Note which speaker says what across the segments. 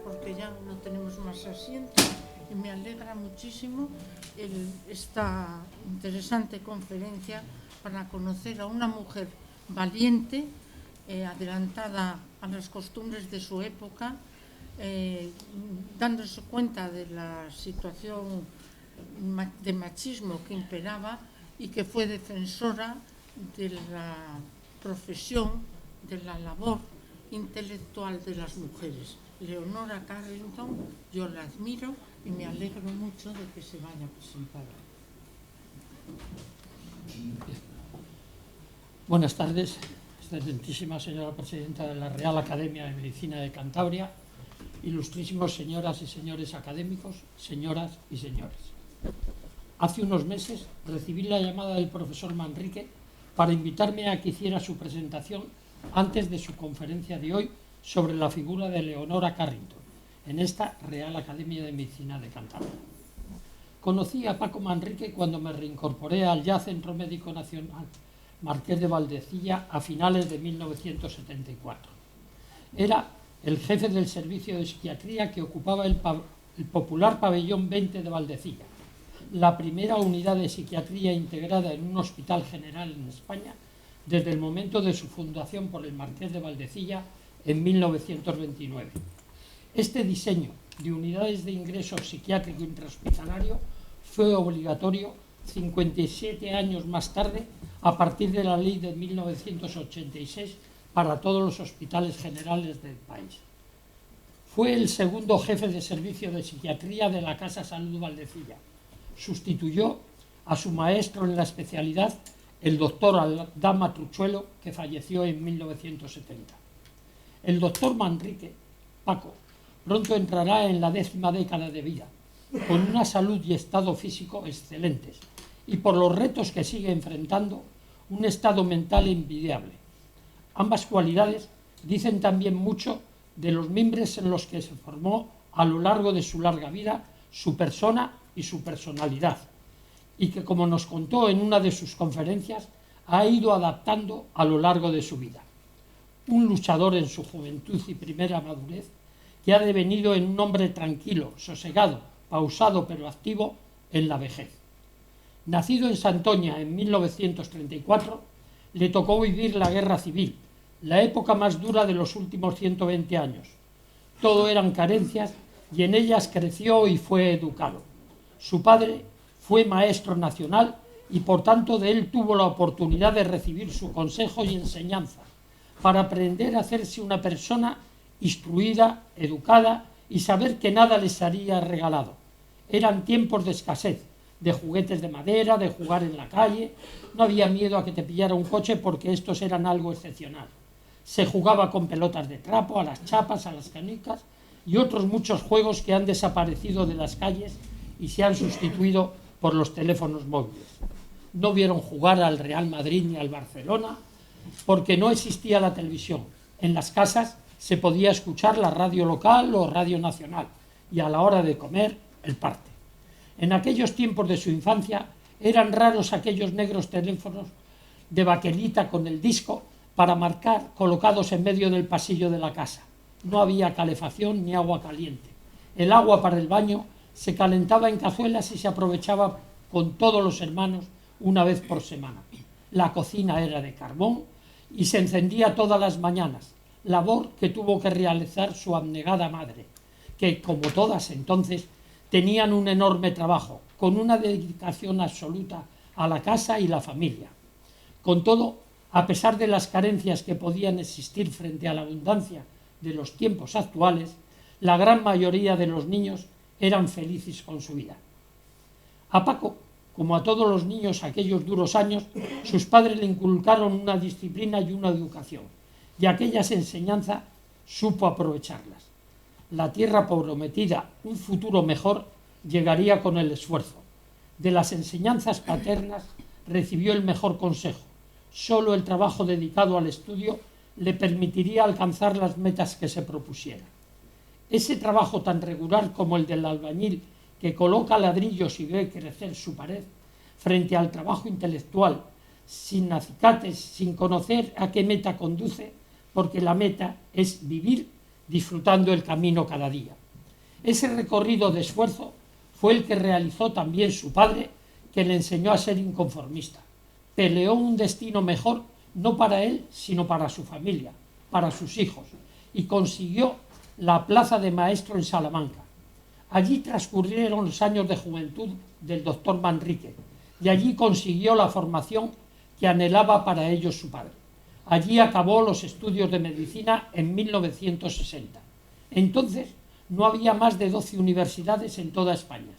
Speaker 1: porque ya no tenemos más asiento y me alegra muchísimo esta interesante conferencia para conocer a una mujer valiente, adelantada a las costumbres de su época, dándose cuenta de la situación de machismo que imperaba y que fue defensora de la profesión, de la labor intelectual de las mujeres. Leonora Carrington, yo la admiro y me alegro mucho de que se vaya a presentar.
Speaker 2: Buenas tardes, excelentísima señora presidenta de la Real Academia de Medicina de Cantabria, ilustrísimos señoras y señores académicos, señoras y señores. Hace unos meses recibí la llamada del profesor Manrique para invitarme a que hiciera su presentación antes de su conferencia de hoy sobre la figura de Leonora Carrington en esta Real Academia de Medicina de Cantabria. Conocí a Paco Manrique cuando me reincorporé al ya Centro Médico Nacional Marqués de Valdecilla a finales de 1974. Era el jefe del servicio de psiquiatría que ocupaba el popular pabellón 20 de Valdecilla, la primera unidad de psiquiatría integrada en un hospital general en España desde el momento de su fundación por el Marqués de Valdecilla en 1929. Este diseño de unidades de ingreso psiquiátrico intrahospitalario fue obligatorio 57 años más tarde a partir de la ley de 1986 para todos los hospitales generales del país. Fue el segundo jefe de servicio de psiquiatría de la Casa Salud Valdecilla. Sustituyó a su maestro en la especialidad, el doctor Aldama Truchuelo, que falleció en 1970. El doctor Manrique, Paco, pronto entrará en la 10ª década de vida, con una salud y estado físico excelentes, y por los retos que sigue enfrentando, un estado mental envidiable. Ambas cualidades dicen también mucho de los mimbres en los que se formó a lo largo de su larga vida, su persona y su personalidad, y que, como nos contó en una de sus conferencias, ha ido adaptando a lo largo de su vida. Un luchador en su juventud y primera madurez, que ha devenido en un hombre tranquilo, sosegado, pausado pero activo en la vejez. Nacido en Santoña en 1934, le tocó vivir la Guerra Civil, la época más dura de los últimos 120 años. Todo eran carencias y en ellas creció y fue educado. Su padre fue maestro nacional y por tanto de él tuvo la oportunidad de recibir su consejo y enseñanza para aprender a hacerse una persona instruida, educada y saber que nada les haría regalado. Eran tiempos de escasez, de juguetes de madera, de jugar en la calle. No había miedo a que te pillara un coche porque estos eran algo excepcional. Se jugaba con pelotas de trapo, a las chapas, a las canicas y otros muchos juegos que han desaparecido de las calles y se han sustituido por los teléfonos móviles. No vieron jugar al Real Madrid ni al Barcelona porque no existía la televisión. En las casas se podía escuchar la radio local o radio nacional y a la hora de comer el parte. En aquellos tiempos de su infancia eran raros aquellos negros teléfonos de baquelita con el disco para marcar colocados en medio del pasillo de la casa. No había calefacción ni agua caliente. El agua para el baño se calentaba en cazuelas y se aprovechaba con todos los hermanos una vez por semana. La cocina era de carbón y se encendía todas las mañanas, labor que tuvo que realizar su abnegada madre, que, como todas entonces, tenían un enorme trabajo, con una dedicación absoluta a la casa y la familia. Con todo, a pesar de las carencias que podían existir frente a la abundancia de los tiempos actuales, la gran mayoría de los niños eran felices con su vida. A Paco, como a todos los niños aquellos duros años, sus padres le inculcaron una disciplina y una educación, y aquellas enseñanzas supo aprovecharlas. La tierra prometida, un futuro mejor, llegaría con el esfuerzo. De las enseñanzas paternas recibió el mejor consejo. Solo el trabajo dedicado al estudio le permitiría alcanzar las metas que se propusiera. Ese trabajo tan regular como el del albañil que coloca ladrillos y ve crecer su pared, frente al trabajo intelectual, sin acicates, sin conocer a qué meta conduce, porque la meta es vivir disfrutando el camino cada día. Ese recorrido de esfuerzo fue el que realizó también su padre, que le enseñó a ser inconformista. Peleó un destino mejor, no para él, sino para su familia, para sus hijos, y consiguió la plaza de maestro en Salamanca. Allí transcurrieron los años de juventud del doctor Manrique, y allí consiguió la formación que anhelaba para ellos su padre. Allí acabó los estudios de medicina en 1960. Entonces no había más de 12 universidades en toda España.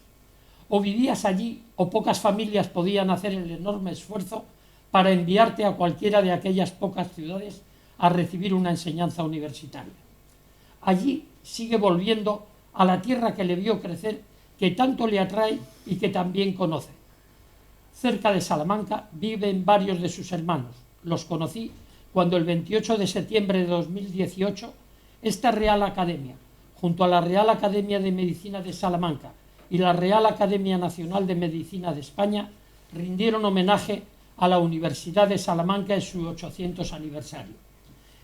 Speaker 2: O vivías allí o pocas familias podían hacer el enorme esfuerzo para enviarte a cualquiera de aquellas pocas ciudades a recibir una enseñanza universitaria. Allí sigue volviendo a la tierra que le vio crecer, que tanto le atrae y que también conoce. Cerca de Salamanca viven varios de sus hermanos. Los conocí cuando el 28 de septiembre de 2018 esta Real Academia, junto a la Real Academia de Medicina de Salamanca y la Real Academia Nacional de Medicina de España, rindieron homenaje a la Universidad de Salamanca en su 800 aniversario.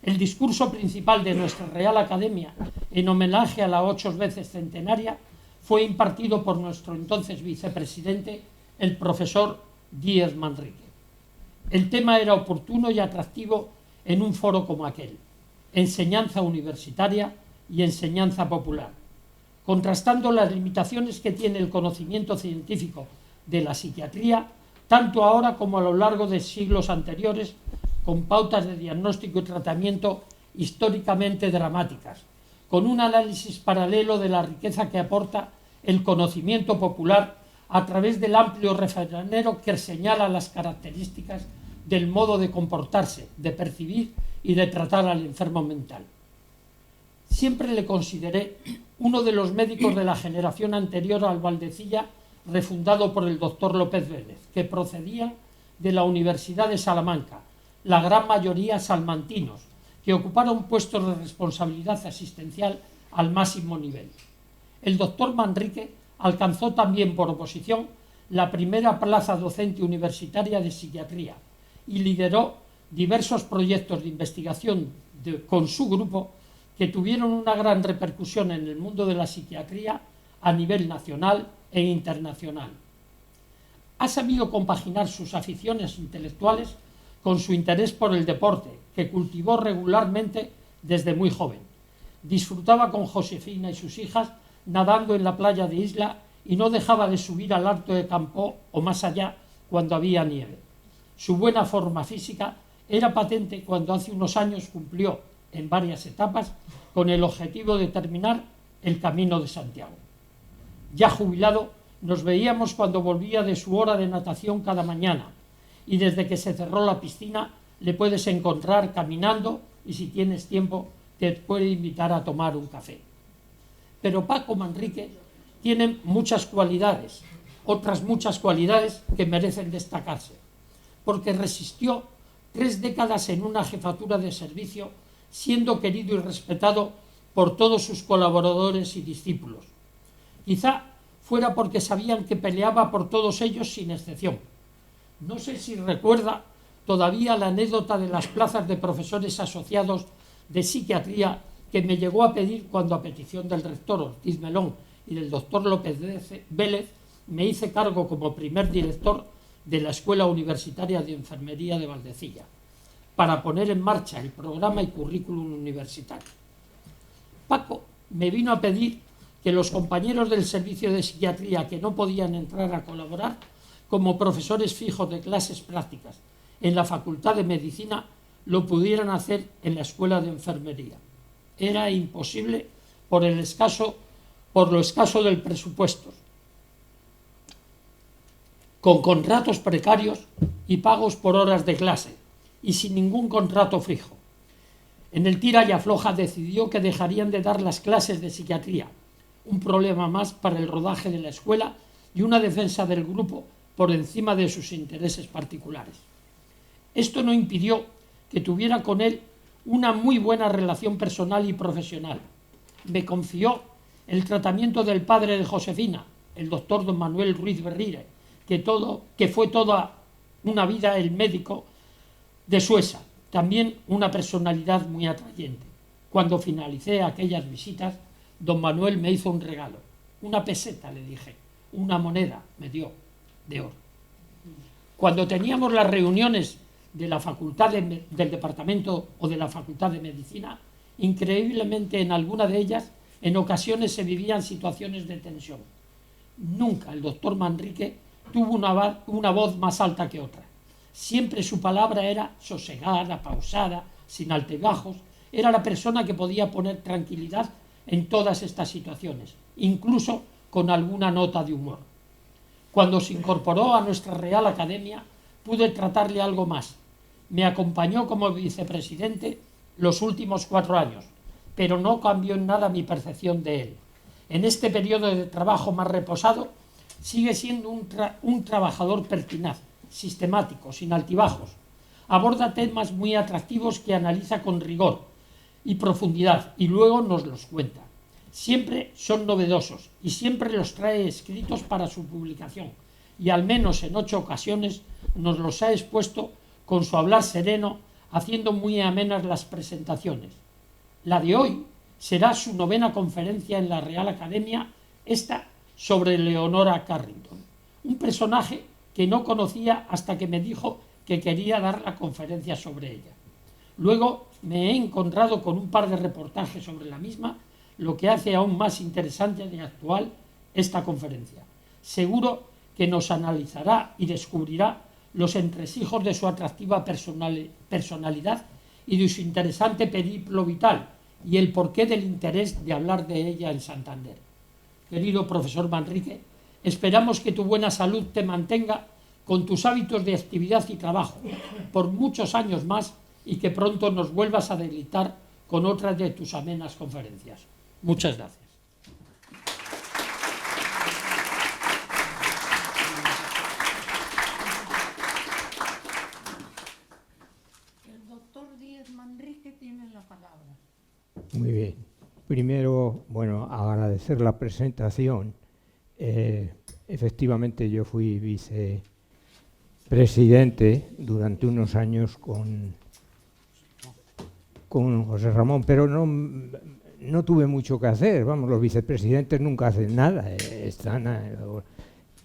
Speaker 2: El discurso principal de nuestra Real Academia, en homenaje a la 8 veces centenaria, fue impartido por nuestro entonces vicepresidente, el profesor Díez Manrique. El tema era oportuno y atractivo en un foro como aquel: enseñanza universitaria y enseñanza popular, contrastando las limitaciones que tiene el conocimiento científico de la psiquiatría, tanto ahora como a lo largo de siglos anteriores, con pautas de diagnóstico y tratamiento históricamente dramáticas, con un análisis paralelo de la riqueza que aporta el conocimiento popular a través del amplio refranero que señala las características del modo de comportarse, de percibir y de tratar al enfermo mental. Siempre le consideré uno de los médicos de la generación anterior al Valdecilla, refundado por el doctor López Vélez, que procedían de la Universidad de Salamanca, la gran mayoría salmantinos, que ocuparon puestos de responsabilidad asistencial al máximo nivel. El doctor Manrique alcanzó también por oposición la primera plaza docente universitaria de psiquiatría y lideró diversos proyectos de investigación con su grupo que tuvieron una gran repercusión en el mundo de la psiquiatría a nivel nacional e internacional. Ha sabido compaginar sus aficiones intelectuales con su interés por el deporte, que cultivó regularmente desde muy joven. Disfrutaba con Josefina y sus hijas nadando en la playa de Isla y no dejaba de subir al Alto de Campoo o más allá cuando había nieve. Su buena forma física era patente cuando hace unos años cumplió en varias etapas con el objetivo de terminar el Camino de Santiago. Ya jubilado, nos veíamos cuando volvía de su hora de natación cada mañana, y desde que se cerró la piscina le puedes encontrar caminando y si tienes tiempo te puede invitar a tomar un café. Pero Paco Manrique tiene muchas cualidades, otras muchas cualidades que merecen destacarse, porque resistió 3 décadas en una jefatura de servicio, siendo querido y respetado por todos sus colaboradores y discípulos. Quizá fuera porque sabían que peleaba por todos ellos sin excepción. No sé si recuerda todavía la anécdota de las plazas de profesores asociados de psiquiatría que me llegó a pedir cuando, a petición del rector Ortiz Melón y del doctor López Vélez, me hice cargo como primer director de la Escuela Universitaria de Enfermería de Valdecilla, para poner en marcha el programa y currículum universitario. Paco me vino a pedir que los compañeros del servicio de psiquiatría que no podían entrar a colaborar como profesores fijos de clases prácticas en la Facultad de Medicina lo pudieran hacer en la Escuela de Enfermería. Era imposible por lo escaso del presupuesto, con contratos precarios y pagos por horas de clase y sin ningún contrato fijo. En el tira y afloja decidió que dejarían de dar las clases de psiquiatría, un problema más para el rodaje de la escuela y una defensa del grupo por encima de sus intereses particulares. Esto no impidió que tuviera con él una muy buena relación personal y profesional. Me confió el tratamiento del padre de Josefina, el doctor don Manuel Ruiz Berrire, que fue toda una vida el médico de Suesa, también una personalidad muy atrayente. Cuando finalicé aquellas visitas, don Manuel me hizo un regalo. Una peseta, le dije, una moneda me dio de oro. Cuando teníamos las reuniones de la facultad del departamento o de la facultad de medicina, increíblemente en alguna de ellas, en ocasiones se vivían situaciones de tensión. Nunca el doctor Manrique tuvo una voz más alta que otra. Siempre su palabra era sosegada, pausada, sin altibajos. Era la persona que podía poner tranquilidad en todas estas situaciones, incluso con alguna nota de humor. Cuando se incorporó a nuestra Real Academia, pude tratarle algo más. Me acompañó como vicepresidente los últimos 4 años, pero no cambió en nada mi percepción de él. En este periodo de trabajo más reposado, sigue siendo un trabajador pertinaz, sistemático, sin altibajos. Aborda temas muy atractivos que analiza con rigor y profundidad y luego nos los cuenta. Siempre son novedosos y siempre los trae escritos para su publicación, y al menos en 8 ocasiones nos los ha expuesto con su hablar sereno, haciendo muy amenas las presentaciones. La de hoy será su 9ª conferencia en la Real Academia, esta sobre Leonora Carrington, un personaje que no conocía hasta que me dijo que quería dar la conferencia sobre ella. Luego me he encontrado con un par de reportajes sobre la misma, lo que hace aún más interesante y actual esta conferencia. Seguro que nos analizará y descubrirá los entresijos de su atractiva personalidad y de su interesante periplo vital y el porqué del interés de hablar de ella en Santander. Querido profesor Manrique, esperamos que tu buena salud te mantenga con tus hábitos de actividad y trabajo por muchos años más y que pronto nos vuelvas a deleitar con otras de tus amenas conferencias. Muchas gracias.
Speaker 1: El doctor Díez Manrique tiene la palabra.
Speaker 3: Muy bien. Primero, bueno, agradecer la presentación. Efectivamente, yo fui vicepresidente durante unos años con José Ramón, pero no tuve mucho que hacer. Vamos, los vicepresidentes nunca hacen nada.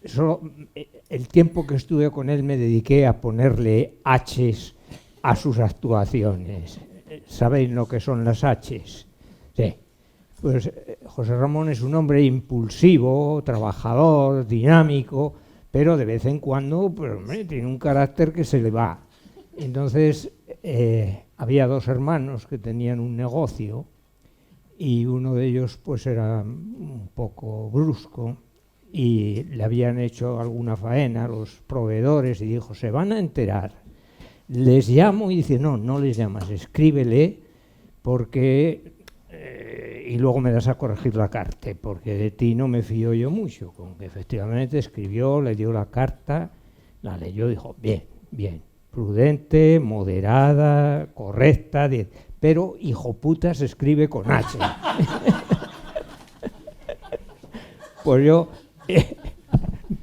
Speaker 3: Solo el tiempo que estuve con él me dediqué a ponerle H's a sus actuaciones. ¿Sabéis lo que son las H's? Sí. Pues José Ramón es un hombre impulsivo, trabajador, dinámico, pero de vez en cuando pues, tiene un carácter que se le va. Entonces, había 2 hermanos que tenían un negocio y uno de ellos pues era un poco brusco y le habían hecho alguna faena a los proveedores y dijo, se van a enterar. Les llamo y dice, no les llamas, escríbele porque... y luego me das a corregir la carta, porque de ti no me fío yo mucho. Con que efectivamente escribió, le dio la carta, la leyó y dijo, bien, prudente, moderada, correcta, pero hijo puta se escribe con H. Pues yo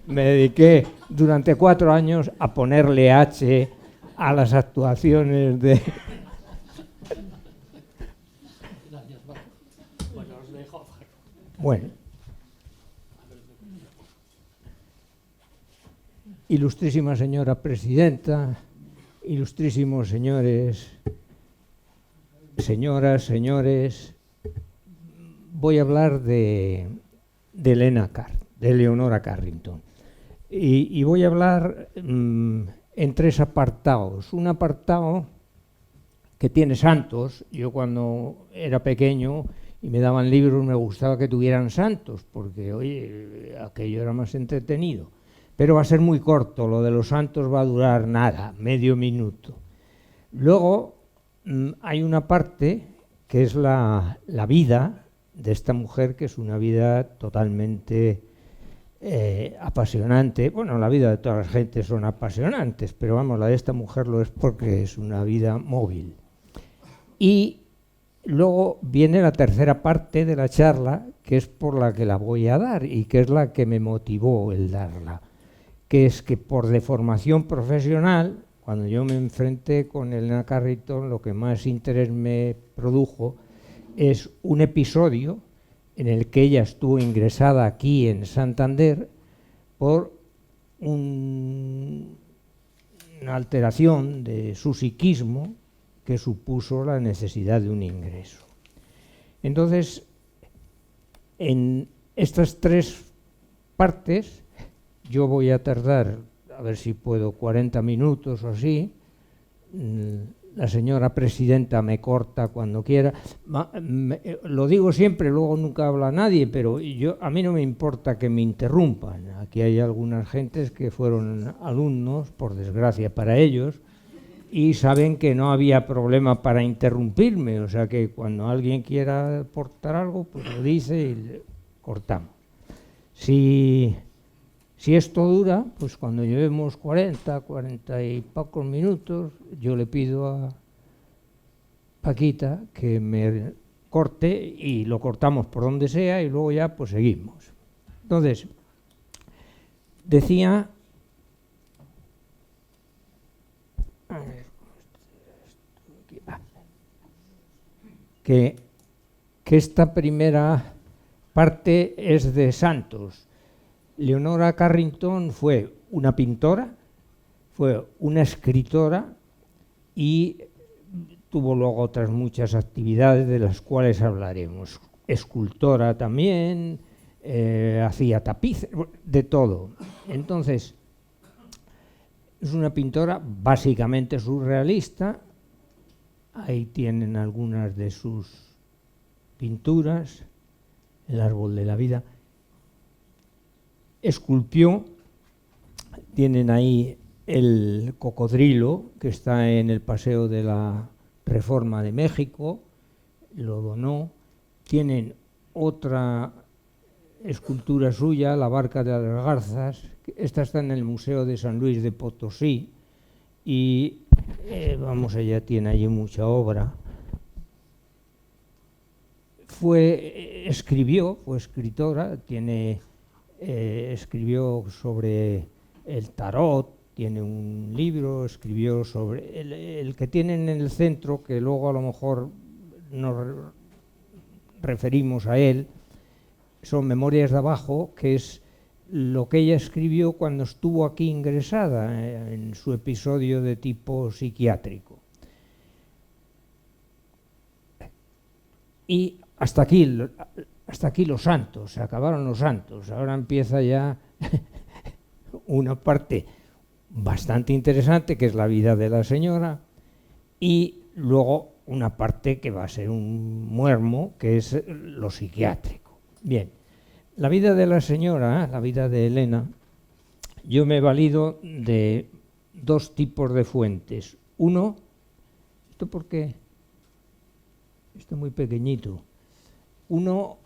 Speaker 3: me dediqué durante 4 años a ponerle H a las actuaciones de... Bueno, ilustrísima señora presidenta, ilustrísimos señores, señoras, señores, voy a hablar de Leonora Carrington. Y voy a hablar en 3 apartados. Un apartado que tiene santos. Yo cuando era pequeño y me daban libros me gustaba que tuvieran santos, porque, oye, aquello era más entretenido. Pero va a ser muy corto, lo de los santos va a durar nada, medio minuto. Luego hay una parte que es la vida de esta mujer, que es una vida totalmente apasionante. Bueno, la vida de todas las gentes son apasionantes, pero vamos, la de esta mujer lo es porque es una vida móvil. Y luego viene la tercera parte de la charla, que es por la que la voy a dar y que es la que me motivó el darla, que es que por deformación profesional, cuando yo me enfrenté con Elena Carrington, lo que más interés me produjo es un episodio en el que ella estuvo ingresada aquí en Santander por una alteración de su psiquismo que supuso la necesidad de un ingreso. Entonces, en estas tres partes, yo voy a tardar, a ver si puedo, 40 minutos o así. La señora presidenta me corta cuando quiera. Lo digo siempre, luego nunca habla nadie, pero a mí no me importa que me interrumpan. Aquí hay algunas gentes que fueron alumnos, por desgracia para ellos, y saben que no había problema para interrumpirme. O sea que cuando alguien quiera aportar algo, pues lo dice y cortamos. Si esto dura, pues cuando llevemos 40 y pocos minutos, yo le pido a Paquita que me corte y lo cortamos por donde sea y luego ya pues seguimos. Entonces, decía... que esta primera parte es de santos. Leonora Carrington fue una pintora, fue una escritora y tuvo luego otras muchas actividades de las cuales hablaremos. Escultora también, hacía tapices, de todo. Entonces, es una pintora básicamente surrealista. Ahí tienen algunas de sus pinturas, el árbol de la vida. Esculpió, tienen ahí el cocodrilo que está en el Paseo de la Reforma de México, lo donó. Tienen otra escultura suya, la barca de las garzas. Esta está en el Museo de San Luis de Potosí y ella tiene allí mucha obra. Fue escritora, escribió sobre el tarot, tiene un libro, escribió sobre el que tienen en el centro, que luego a lo mejor nos referimos a él, son Memorias de Abajo, que es lo que ella escribió cuando estuvo aquí ingresada en su episodio de tipo psiquiátrico. Y hasta aquí los santos, se acabaron los santos. Ahora empieza ya una parte bastante interesante, que es la vida de la señora, y luego una parte que va a ser un muermo, que es lo psiquiátrico. Bien, la vida de la señora, la vida de Elena, yo me he valido de dos tipos de fuentes. Uno, ¿esto por qué? Esto es muy pequeñito. Uno,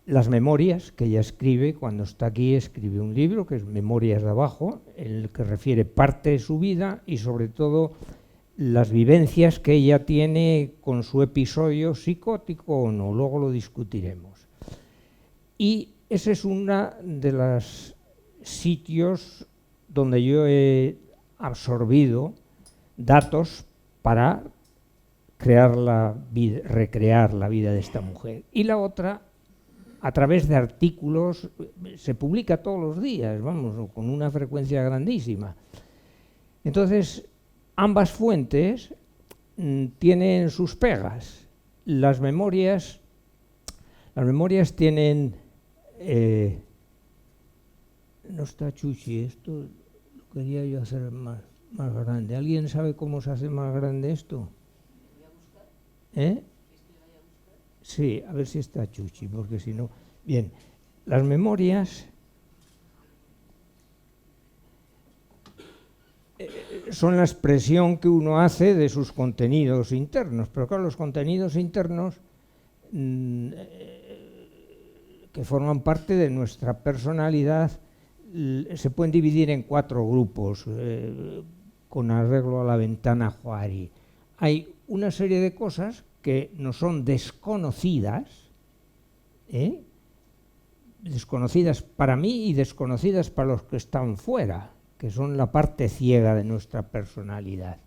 Speaker 3: las memorias que ella escribe, cuando está aquí escribe un libro que es Memorias de Abajo, en el que refiere parte de su vida y sobre todo las vivencias que ella tiene con su episodio psicótico o no, luego lo discutiremos. Y ese es uno de los sitios donde yo he absorbido datos para recrear la vida de esta mujer. Y la otra, a través de artículos, se publica todos los días, vamos, con una frecuencia grandísima. Entonces, ambas fuentes tienen sus pegas. Las memorias tienen... no está Chuchi, esto lo quería yo hacer más grande. ¿Alguien sabe cómo se hace más grande esto? Sí, a ver si está Chuchi, porque si no... Bien, las memorias son la expresión que uno hace de sus contenidos internos, pero claro, los contenidos internos que forman parte de nuestra personalidad se pueden dividir en 4 grupos, con arreglo a la ventana Juari. Hay una serie de cosas que nos son desconocidas, desconocidas para mí y desconocidas para los que están fuera, que son la parte ciega de nuestra personalidad.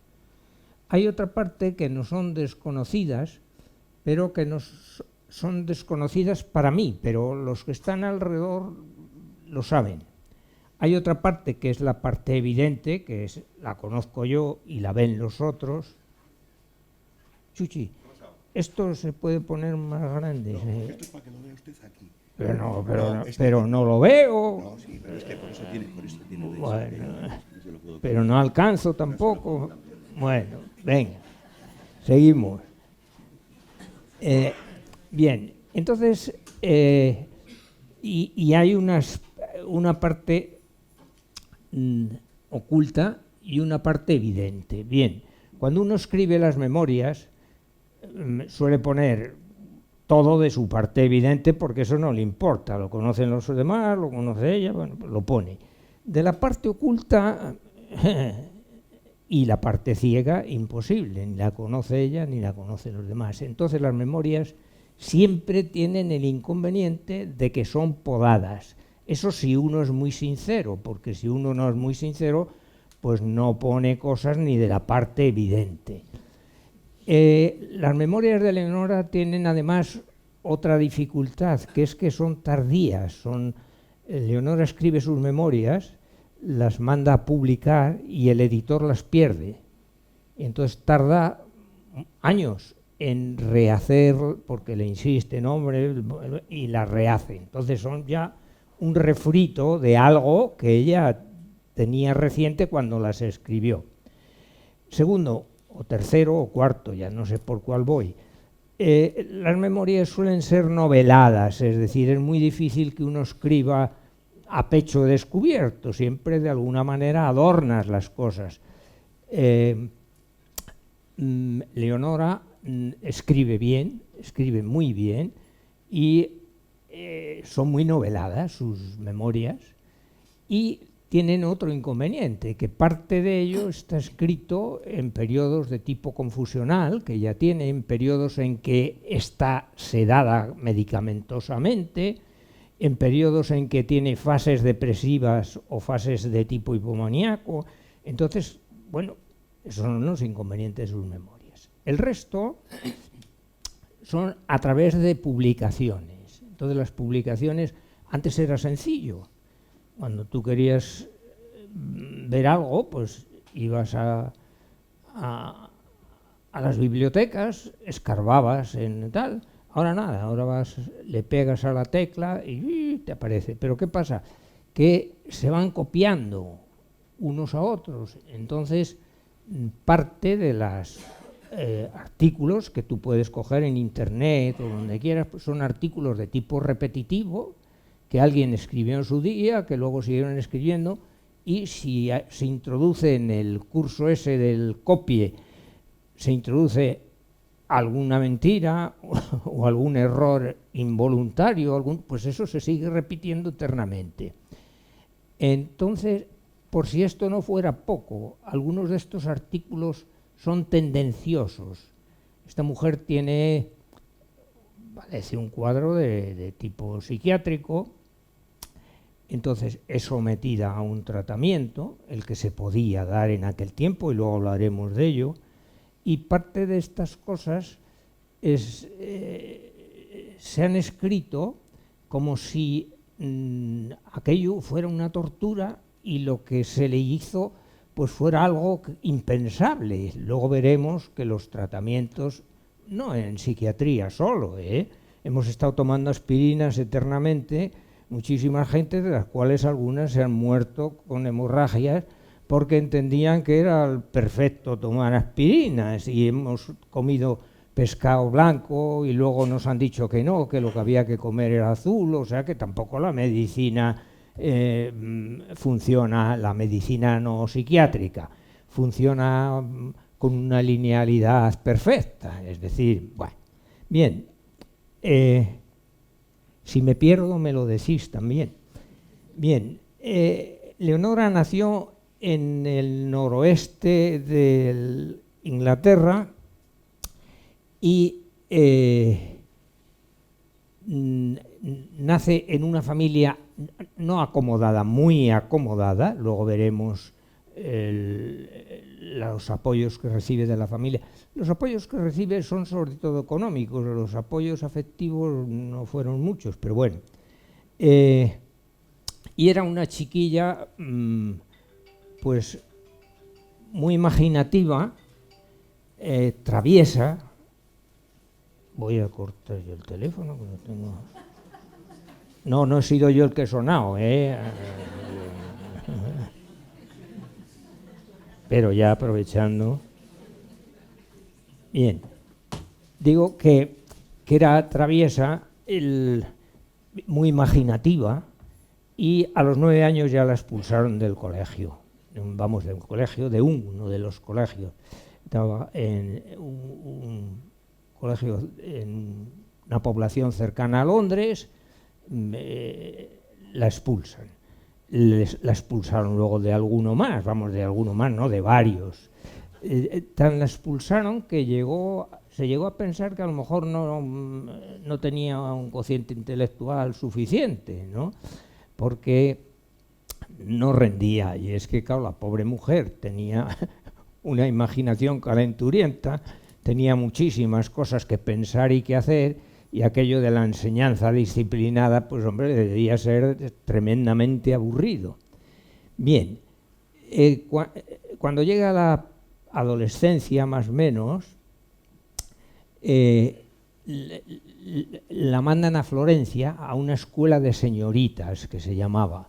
Speaker 3: Hay otra parte que no son desconocidas, pero que son desconocidas para mí, pero los que están alrededor lo saben. Hay otra parte que es la parte evidente, que la conozco yo y la ven los otros. Chuchi, esto se puede poner más grande.
Speaker 4: Esto es para que lo vea usted aquí.
Speaker 3: Pero no lo veo.
Speaker 4: No, sí, pero es que por eso tiene
Speaker 3: Bueno, pero no alcanzo tampoco. Bueno, venga, seguimos. Bien, entonces, y hay una parte oculta y una parte evidente. Bien, cuando uno escribe las memorias, suele poner todo de su parte evidente porque eso no le importa, lo conocen los demás, lo conoce ella, bueno, pues lo pone. De la parte oculta y la parte ciega, imposible, ni la conoce ella ni la conocen los demás. Entonces las memorias siempre tienen el inconveniente de que son podadas. Eso si uno es muy sincero, porque si uno no es muy sincero, pues no pone cosas ni de la parte evidente. Las memorias de Leonora tienen además otra dificultad, que es que son tardías. Leonora escribe sus memorias, las manda a publicar y el editor las pierde. Entonces tarda años en rehacer, porque le insiste, hombre, y las rehace. Entonces son ya un refrito de algo que ella tenía reciente cuando las escribió. Segundo, o tercero o cuarto, ya no sé por cuál voy, las memorias suelen ser noveladas, es decir, es muy difícil que uno escriba a pecho descubierto, siempre de alguna manera adornas las cosas. Leonora escribe bien, escribe muy bien, y son muy noveladas sus memorias, y tienen otro inconveniente, que parte de ello está escrito en periodos de tipo confusional, que ya tiene, en periodos en que está sedada medicamentosamente, en periodos en que tiene fases depresivas o fases de tipo hipomaníaco. Entonces, bueno, esos son los inconvenientes de sus memorias. El resto son a través de publicaciones. Entonces las publicaciones, antes era sencillo. Cuando tú querías ver algo, pues ibas a las bibliotecas, escarbabas en tal. Ahora nada, ahora le pegas a la tecla y te aparece. Pero ¿qué pasa? Que se van copiando unos a otros. Entonces, parte de los artículos que tú puedes coger en internet o donde quieras, pues son artículos de tipo repetitivo, que alguien escribió en su día, que luego siguieron escribiendo, y si se introduce en el curso ese del copie, se introduce alguna mentira o algún error involuntario, pues eso se sigue repitiendo eternamente. Entonces, por si esto no fuera poco, algunos de estos artículos son tendenciosos. Esta mujer parece un cuadro de tipo psiquiátrico. Entonces es sometida a un tratamiento, el que se podía dar en aquel tiempo, y luego hablaremos de ello, y parte de estas cosas se han escrito como si aquello fuera una tortura y lo que se le hizo pues fuera algo impensable. Luego veremos que los tratamientos, no en psiquiatría solo, hemos estado tomando aspirinas eternamente, muchísima gente, de las cuales algunas se han muerto con hemorragias porque entendían que era perfecto tomar aspirinas, y hemos comido pescado blanco y luego nos han dicho que no, que lo que había que comer era azul, o sea que tampoco la medicina funciona, la medicina no psiquiátrica, funciona con una linealidad perfecta, es decir, bueno, bien, si me pierdo me lo decís también. Bien, Leonora nació en el noroeste de Inglaterra y nace en una familia no acomodada, muy acomodada. Luego veremos los apoyos que recibe de la familia. Los apoyos que recibe son sobre todo económicos, los apoyos afectivos no fueron muchos, pero bueno. Y era una chiquilla pues muy imaginativa, traviesa. Voy a cortar yo el teléfono, que no tengo... No he sido yo el que he sonado, pero ya aprovechando. Bien, digo que era traviesa, muy imaginativa, y a los 9 años ya la expulsaron del colegio. Vamos, del colegio, de uno de los colegios. Estaba en un colegio en una población cercana a Londres, la expulsan. La expulsaron luego de alguno más, de alguno más, no, de varios. Tan la expulsaron que se llegó a pensar que a lo mejor no tenía un cociente intelectual suficiente, ¿no? Porque no rendía, y es que, claro, la pobre mujer tenía una imaginación calenturienta, tenía muchísimas cosas que pensar y que hacer, y aquello de la enseñanza disciplinada, pues hombre, debía ser tremendamente aburrido. Bien, cuando llega la adolescencia, más o menos, la mandan a Florencia a una escuela de señoritas que se llamaba.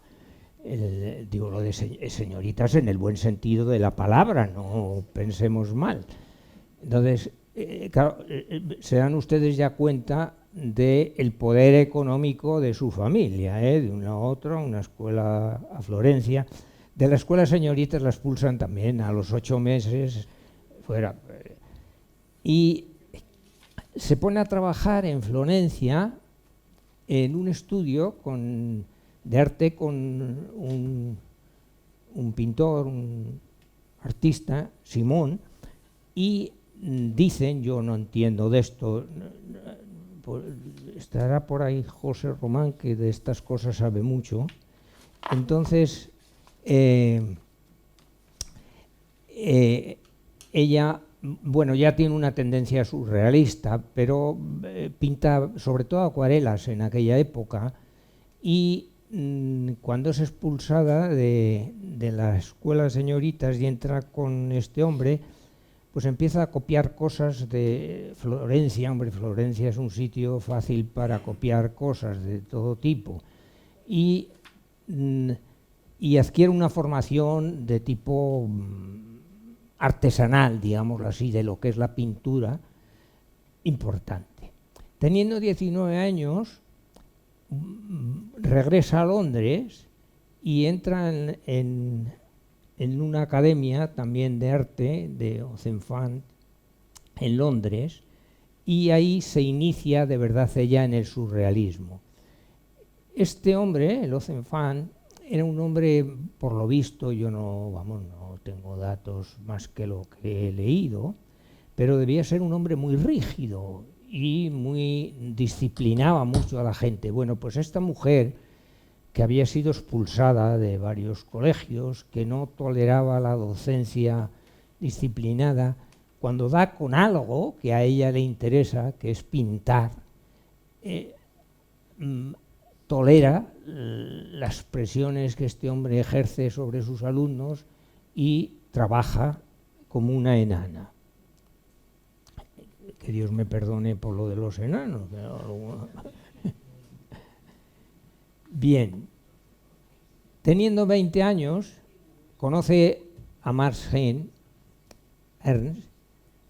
Speaker 3: Digo lo de señoritas en el buen sentido de la palabra, no pensemos mal. Entonces, claro, se dan ustedes ya cuenta del poder económico de su familia, de una a otra, una escuela a Florencia. De la escuela señoritas la expulsan también a los 8 meses fuera. Y se pone a trabajar en Florencia en un estudio de arte con un pintor, un artista, Simón, y dicen, yo no entiendo de esto, estará por ahí José Román, que de estas cosas sabe mucho. Entonces, ella, bueno, ya tiene una tendencia surrealista, pero pinta sobre todo acuarelas en aquella época, y cuando es expulsada de la escuela de señoritas y entra con este hombre, pues empieza a copiar cosas de Florencia. Hombre, Florencia es un sitio fácil para copiar cosas de todo tipo, y adquiere una formación de tipo artesanal, digámoslo así, de lo que es la pintura, importante. Teniendo 19 años, regresa a Londres y entra en una academia también de arte, de Oxenfant, en Londres, y ahí se inicia de verdad ella en el surrealismo. Este hombre, el Oxenfant, era un hombre, por lo visto, yo no tengo datos más que lo que he leído, pero debía ser un hombre muy rígido y disciplinaba mucho a la gente. Bueno, pues esta mujer, que había sido expulsada de varios colegios, que no toleraba la docencia disciplinada, cuando da con algo que a ella le interesa, que es pintar, tolera las presiones que este hombre ejerce sobre sus alumnos y trabaja como una enana. Que Dios me perdone por lo de los enanos. Bien, teniendo 20 años, conoce a Max Ernst,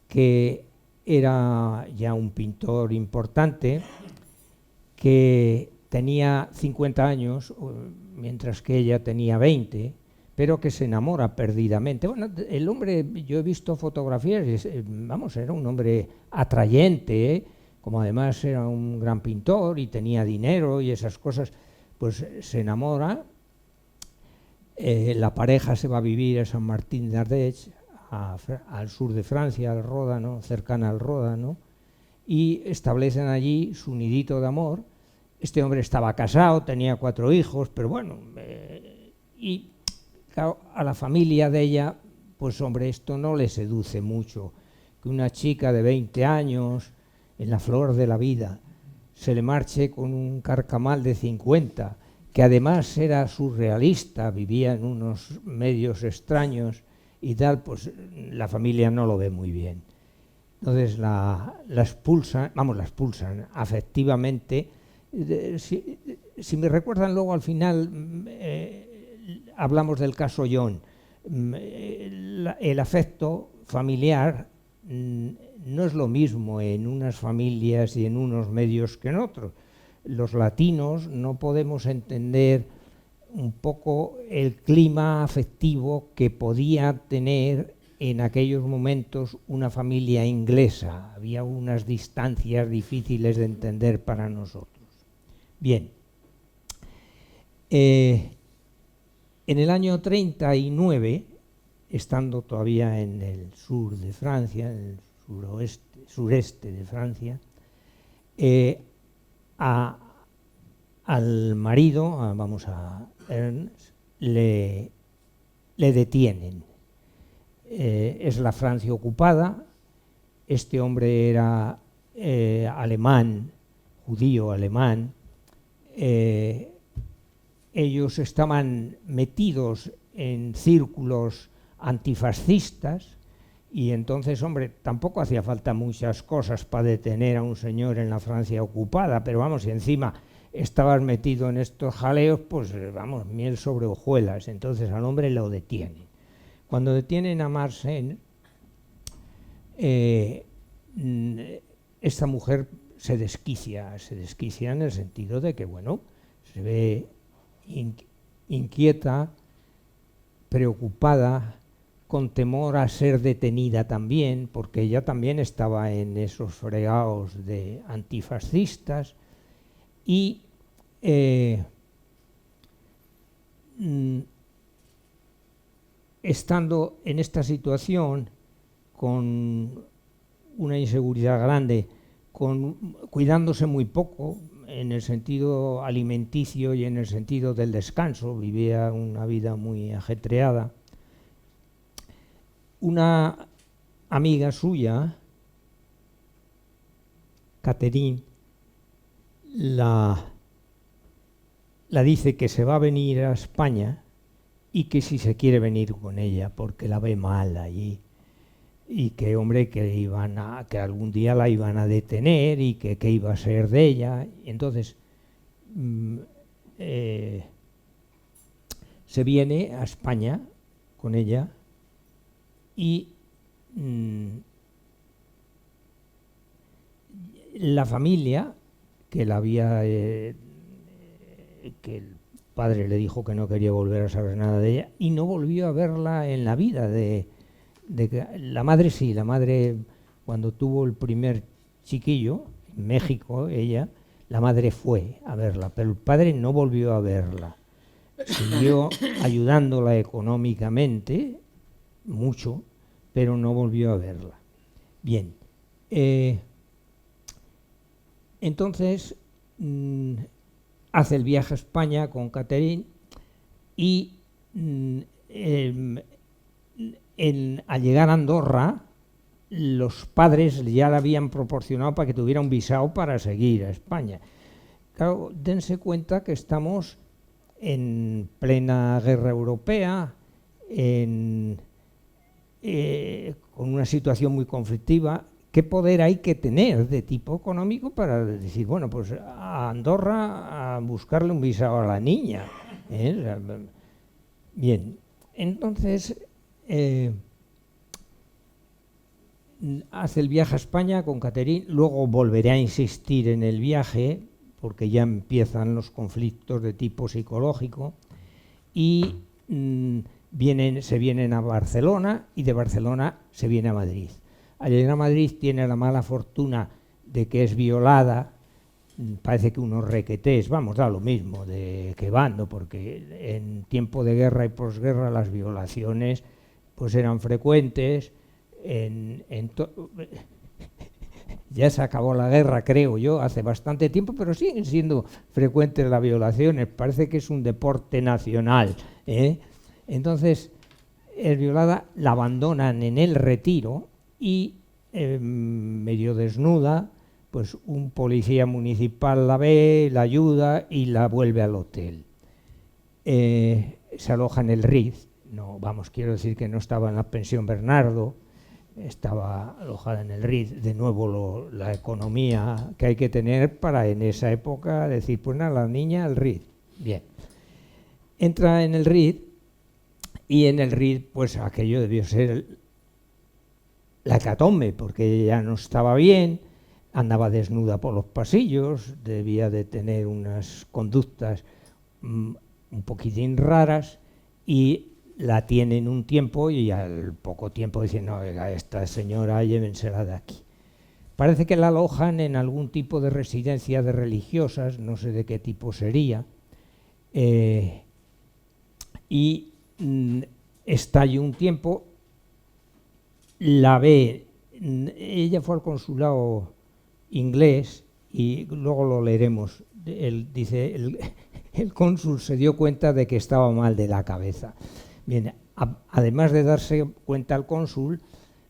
Speaker 3: que era ya un pintor importante, que tenía 50 años, mientras que ella tenía 20, pero que se enamora perdidamente. Bueno, el hombre, yo he visto fotografías, era un hombre atrayente, como además era un gran pintor y tenía dinero y esas cosas, pues se enamora. La pareja se va a vivir a San Martín de Ardèche, al sur de Francia, al Ródano, cercana al Ródano, y establecen allí su nidito de amor. Este hombre estaba casado, tenía 4 hijos, pero bueno, y claro, a la familia de ella pues hombre, esto no le seduce mucho. Que una chica de 20 años, en la flor de la vida, se le marche con un carcamal de 50, que además era surrealista, vivía en unos medios extraños y tal, pues la familia no lo ve muy bien. Entonces la expulsan afectivamente. Si me recuerdan luego al final, hablamos del caso John. El afecto familiar no es lo mismo en unas familias y en unos medios que en otros. Los latinos no podemos entender un poco el clima afectivo que podía tener en aquellos momentos una familia inglesa. Había unas distancias difíciles de entender para nosotros. Bien. En el año 39, estando todavía en el sur de Francia, en el sureste de Francia, al marido, a Ernst, le detienen. Es la Francia ocupada. Este hombre era alemán, judío alemán. Ellos estaban metidos en círculos antifascistas y entonces, hombre, tampoco hacía falta muchas cosas para detener a un señor en la Francia ocupada, pero vamos, si encima estabas metido en estos jaleos, pues vamos, miel sobre hojuelas. Entonces al hombre lo detienen. Cuando detienen a Mersenne, esta mujer se desquicia en el sentido de que, bueno, se ve inquieta, preocupada, con temor a ser detenida también, porque ella también estaba en esos fregados de antifascistas, y estando en esta situación, con una inseguridad grande, cuidándose muy poco en el sentido alimenticio y en el sentido del descanso, vivía una vida muy ajetreada. Una amiga suya, Catherine, la dice que se va a venir a España y que si se quiere venir con ella porque la ve mal allí y que, hombre, que algún día la iban a detener y que qué iba a ser de ella. Entonces se viene a España con ella y la familia que la había que el padre le dijo que no quería volver a saber nada de ella y no volvió a verla en la vida. La madre sí, la madre cuando tuvo el primer chiquillo en México, la madre fue a verla, pero el padre no volvió a verla. Siguió ayudándola económicamente mucho, pero no volvió a verla. Bien, entonces hace el viaje a España con Catherine y al llegar a Andorra, los padres ya le habían proporcionado para que tuviera un visado para seguir a España. Claro, dense cuenta que estamos en plena guerra europea, con una situación muy conflictiva. ¿Qué poder hay que tener de tipo económico para decir, bueno, pues a Andorra a buscarle un visado a la niña? Bien, entonces hace el viaje a España con Catherine, luego volveré a insistir en el viaje porque ya empiezan los conflictos de tipo psicológico y se vienen a Barcelona y de Barcelona se viene a Madrid. Al llegar a Madrid tiene la mala fortuna de que es violada, parece que unos requetés, vamos, da lo mismo de qué bando, porque en tiempo de guerra y posguerra las violaciones pues eran frecuentes. Ya se acabó la guerra, creo yo, hace bastante tiempo, pero siguen siendo frecuentes las violaciones, parece que es un deporte nacional, ¿eh? Entonces, es violada, la abandonan en el Retiro y medio desnuda, pues un policía municipal la ve, la ayuda y la vuelve al hotel. Se aloja en el Ritz, no, vamos, quiero decir que no estaba en la pensión Bernardo, estaba alojada en el Ritz. De nuevo la economía que hay que tener para en esa época decir, pues nada, la niña al Ritz. Bien, entra en el Ritz y en el Ritz pues aquello debió ser la hecatombe, porque ella no estaba bien, andaba desnuda por los pasillos, debía de tener unas conductas un poquitín raras, y la tienen un tiempo y al poco tiempo dicen, no, oiga, esta señora llévensela de aquí. Parece que la alojan en algún tipo de residencia de religiosas, no sé de qué tipo sería, y está allí un tiempo, la ve, ella fue al consulado inglés y luego lo leeremos. Él dice, el cónsul se dio cuenta de que estaba mal de la cabeza. Bien, además de darse cuenta el cónsul,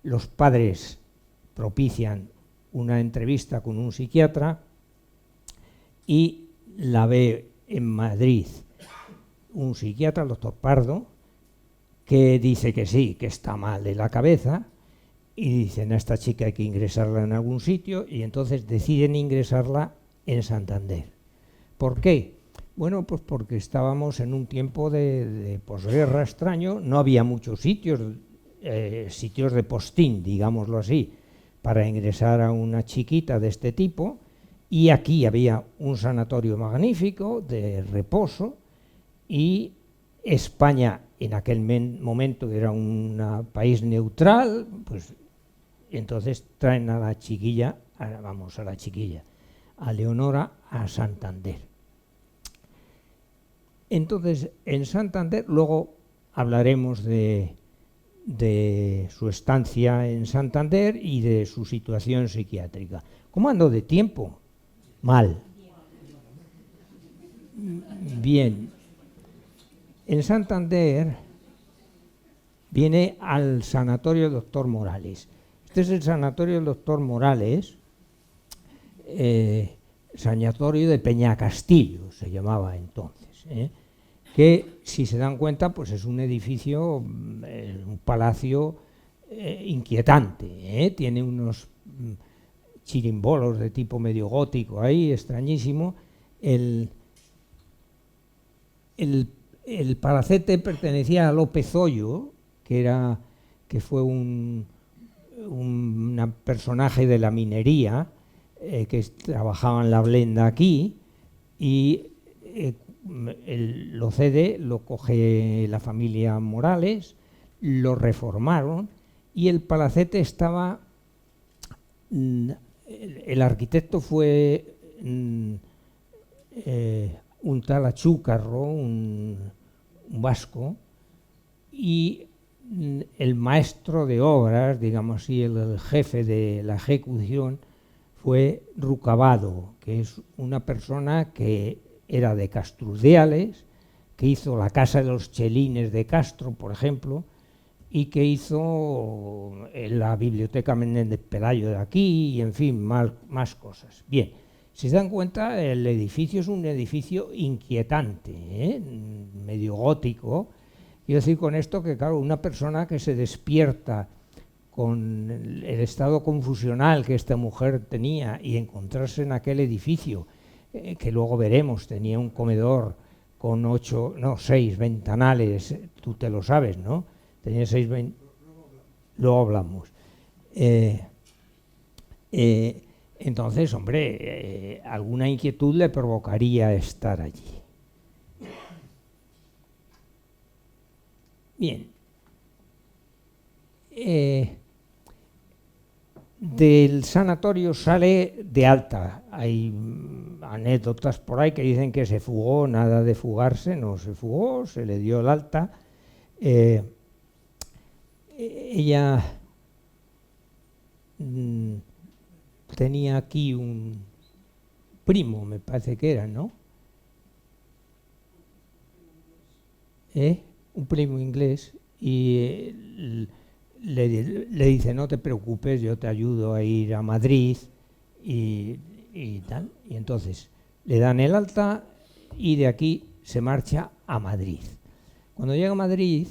Speaker 3: los padres propician una entrevista con un psiquiatra y la ve en Madrid un psiquiatra, el doctor Pardo, que dice que sí, que está mal de la cabeza, y dicen a esta chica hay que ingresarla en algún sitio, y entonces deciden ingresarla en Santander. ¿Por qué? Bueno, pues porque estábamos en un tiempo de posguerra extraño, no había muchos sitios, sitios de postín, digámoslo así, para ingresar a una chiquita de este tipo, y aquí había un sanatorio magnífico de reposo, y España en aquel momento era un país neutral, pues entonces traen a la chiquilla, a Leonora a Santander. Entonces, en Santander, luego hablaremos de su estancia en Santander y de su situación psiquiátrica. ¿Cómo ando de tiempo? Mal. Bien. En Santander viene al sanatorio del doctor Morales. Este es el sanatorio del doctor Morales, sanatorio de Peñacastillo se llamaba entonces, que si se dan cuenta pues es un edificio, un palacio inquietante, tiene unos chirimbolos de tipo medio gótico ahí, extrañísimo. El palacete pertenecía a López Ollo, que fue un personaje de la minería que trabajaba en la blenda aquí, y lo cede, lo coge la familia Morales, lo reformaron y el palacete estaba, el arquitecto fue un tal Achúcarro, un vasco, y el maestro de obras, digamos así, el jefe de la ejecución fue Rucabado, que es una persona que era de Castrurdiales, que hizo la Casa de los Chelines de Castro, por ejemplo, y que hizo la Biblioteca Menéndez Pelayo de aquí, y en fin, más cosas. Bien, si se dan cuenta, el edificio es un edificio inquietante, medio gótico. Quiero decir con esto que, claro, una persona que se despierta con el estado confusional que esta mujer tenía y encontrarse en aquel edificio, que luego veremos, tenía un comedor con 6 ventanales, tú te lo sabes, ¿no? Tenía 6 ventanales, luego hablamos. Entonces, hombre, alguna inquietud le provocaría estar allí. Bien. Del sanatorio sale de alta. Hay anécdotas por ahí que dicen que se fugó, nada de fugarse, no se fugó, se le dio el alta. Ella tenía aquí un primo, me parece que era, ¿no? Un primo inglés, y le dice, no te preocupes, yo te ayudo a ir a Madrid y tal. Y entonces le dan el alta y de aquí se marcha a Madrid. Cuando llega a Madrid,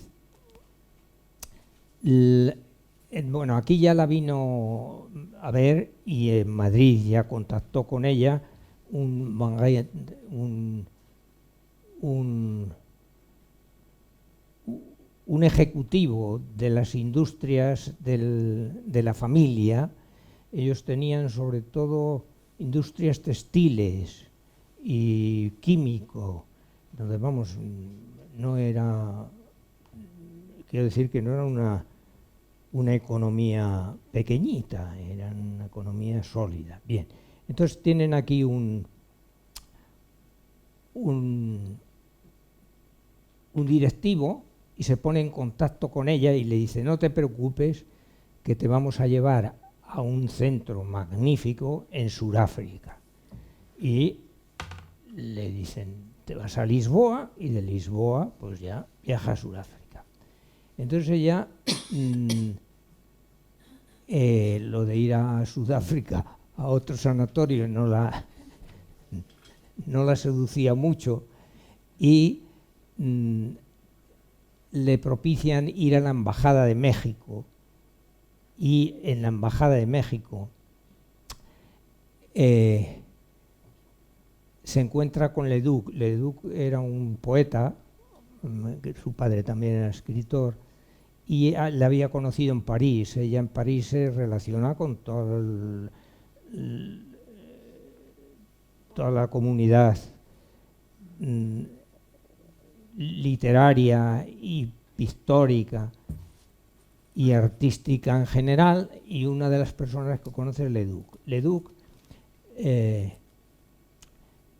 Speaker 3: bueno, aquí ya la vino a ver y en Madrid ya contactó con ella un ejecutivo de las industrias de la familia. Ellos tenían sobre todo industrias textiles y químico, donde vamos, no era, quiero decir que no era una economía pequeñita, era una economía sólida. Bien, entonces tienen aquí un directivo y se pone en contacto con ella y le dice, no te preocupes, que te vamos a llevar a un centro magnífico en Sudáfrica. Y le dicen, te vas a Lisboa, y de Lisboa pues ya viaja a Sudáfrica. Entonces ella, lo de ir a Sudáfrica a otro sanatorio no la seducía mucho, y le propician ir a la Embajada de México, y en la Embajada de México se encuentra con Leduc. Leduc era un poeta, su padre también era escritor, y la había conocido en París. Ella en París se relaciona con toda la comunidad literaria y pictórica y artística en general, y una de las personas que conoce es Leduc. Leduc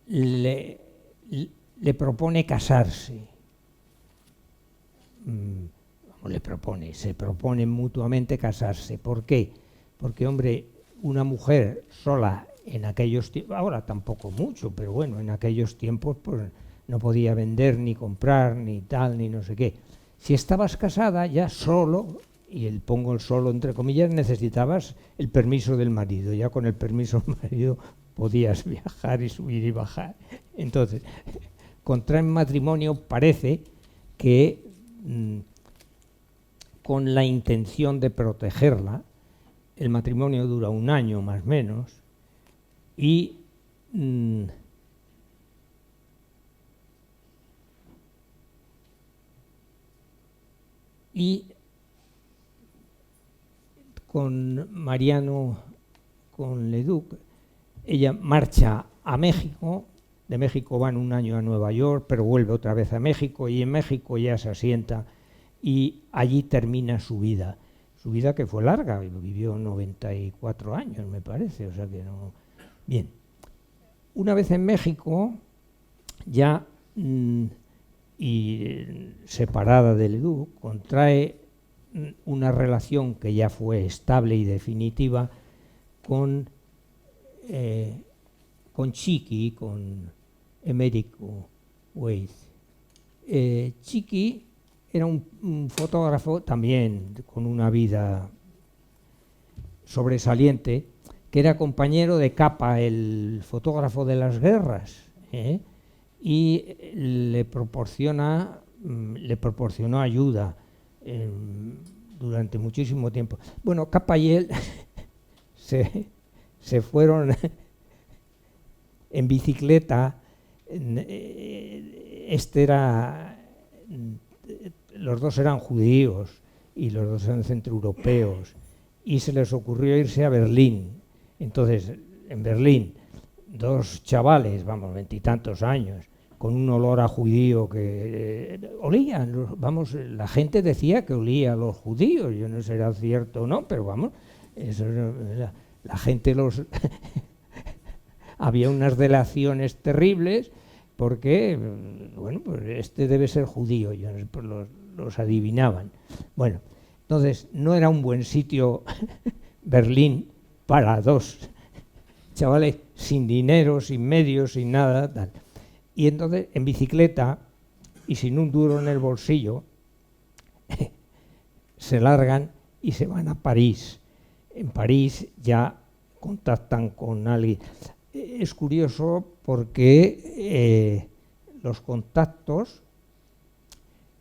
Speaker 3: le propone casarse. Se proponen mutuamente casarse. ¿Por qué? Porque, hombre, una mujer sola en aquellos tiempos, ahora tampoco mucho, pero bueno, en aquellos tiempos pues no podía vender ni comprar ni tal, ni no sé qué. Si estabas casada ya solo, y pongo el solo entre comillas, necesitabas el permiso del marido. Ya con el permiso del marido podías viajar y subir y bajar. Entonces, contraen matrimonio, parece que con la intención de protegerla. El matrimonio dura 1 año más o menos, y con Mariano, con Leduc, ella marcha a México. De México van 1 año a Nueva York, pero vuelve otra vez a México, y en México ya se asienta y allí termina su vida. Su vida, que fue larga, vivió 94 años, me parece, o sea que no. Bien, una vez en México, ya y separada de Leduc, contrae una relación que ya fue estable y definitiva con Chiqui, con Emérico Weiss. Chiqui era un fotógrafo también con una vida sobresaliente, que era compañero de Capa, el fotógrafo de las guerras, y le proporcionó ayuda durante muchísimo tiempo. Bueno, Capa y él se fueron en bicicleta. Los dos eran judíos y los dos eran centroeuropeos, y se les ocurrió irse a Berlín. Entonces, en Berlín, 2 chavales, vamos, 20 y tantos años, con un olor a judío que olían, vamos, la gente decía que olía a los judíos. Yo no sé si era cierto o no, pero vamos, eso, la gente había unas delaciones terribles, porque, bueno, pues este debe ser judío, yo no sé, pues los adivinaban. Bueno, entonces no era un buen sitio Berlín para 2 chavales sin dinero, sin medios, sin nada, tal. Y entonces, en bicicleta y sin un duro en el bolsillo, se largan y se van a París. En París ya contactan con alguien. Es curioso porque los contactos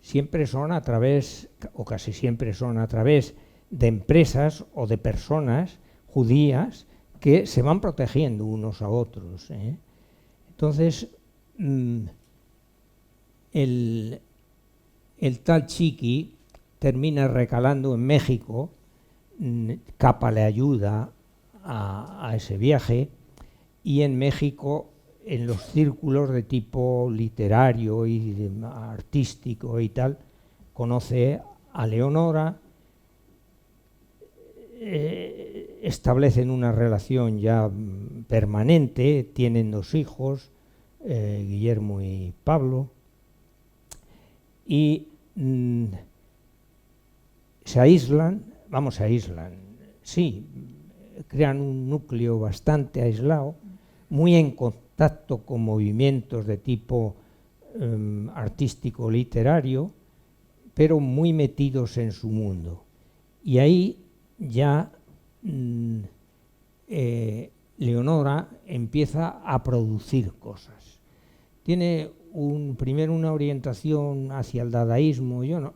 Speaker 3: siempre son a través, o casi siempre son a través de empresas o de personas judías que se van protegiendo unos a otros. Entonces, el tal Chiqui termina recalando en México, Capa le ayuda a ese viaje, y en México, en los círculos de tipo literario y artístico y tal, conoce a Leonora, establecen una relación ya permanente, tienen 2 hijos, Guillermo y Pablo, y se aíslan, sí, crean un núcleo bastante aislado, muy en contacto con movimientos de tipo artístico literario, pero muy metidos en su mundo. Y ahí ya Leonora empieza a producir cosas. Tiene primero una orientación hacia el dadaísmo. Yo no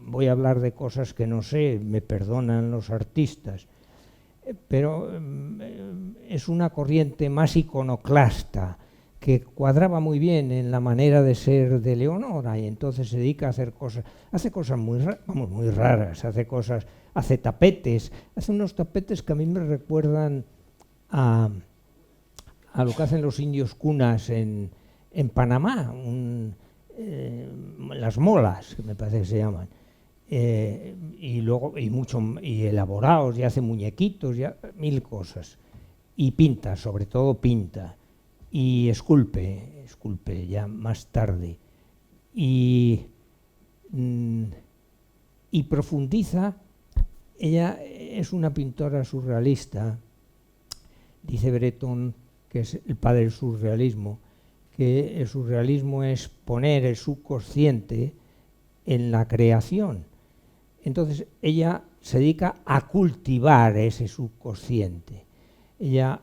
Speaker 3: voy a hablar de cosas que no sé, me perdonan los artistas, pero es una corriente más iconoclasta que cuadraba muy bien en la manera de ser de Leonora, y entonces se dedica a hacer cosas, hace cosas muy raras, hace tapetes, hace unos tapetes que a mí me recuerdan a lo que hacen los indios cunas en Panamá, las molas, que me parece que se llaman. Y elaborados, y hace muñequitos, y 1000 cosas, y pinta, sobre todo pinta, y esculpe ya más tarde, y profundiza. Ella es una pintora surrealista, dice Breton, que es el padre del surrealismo, que el surrealismo es poner el subconsciente en la creación. Entonces ella se dedica a cultivar ese subconsciente. Ella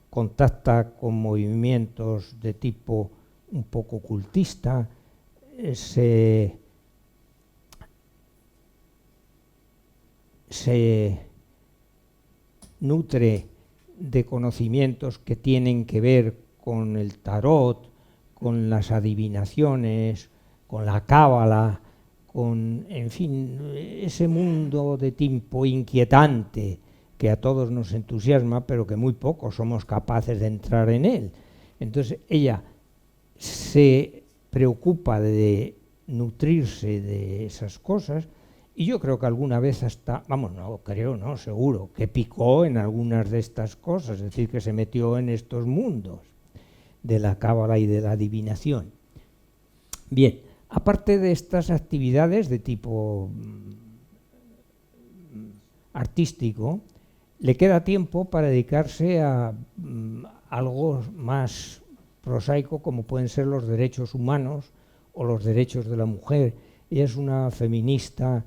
Speaker 3: contacta con movimientos de tipo un poco ocultista, se nutre de conocimientos que tienen que ver con el tarot, con las adivinaciones, con la cábala, con, en fin, ese mundo de tipo inquietante que a todos nos entusiasma, pero que muy pocos somos capaces de entrar en él. Entonces ella se preocupa de nutrirse de esas cosas, y yo creo que alguna vez hasta, seguro, que picó en algunas de estas cosas, es decir, que se metió en estos mundos de la cábala y de la adivinación. Bien, aparte de estas actividades de tipo artístico, le queda tiempo para dedicarse a algo más prosaico, como pueden ser los derechos humanos o los derechos de la mujer. Ella es una feminista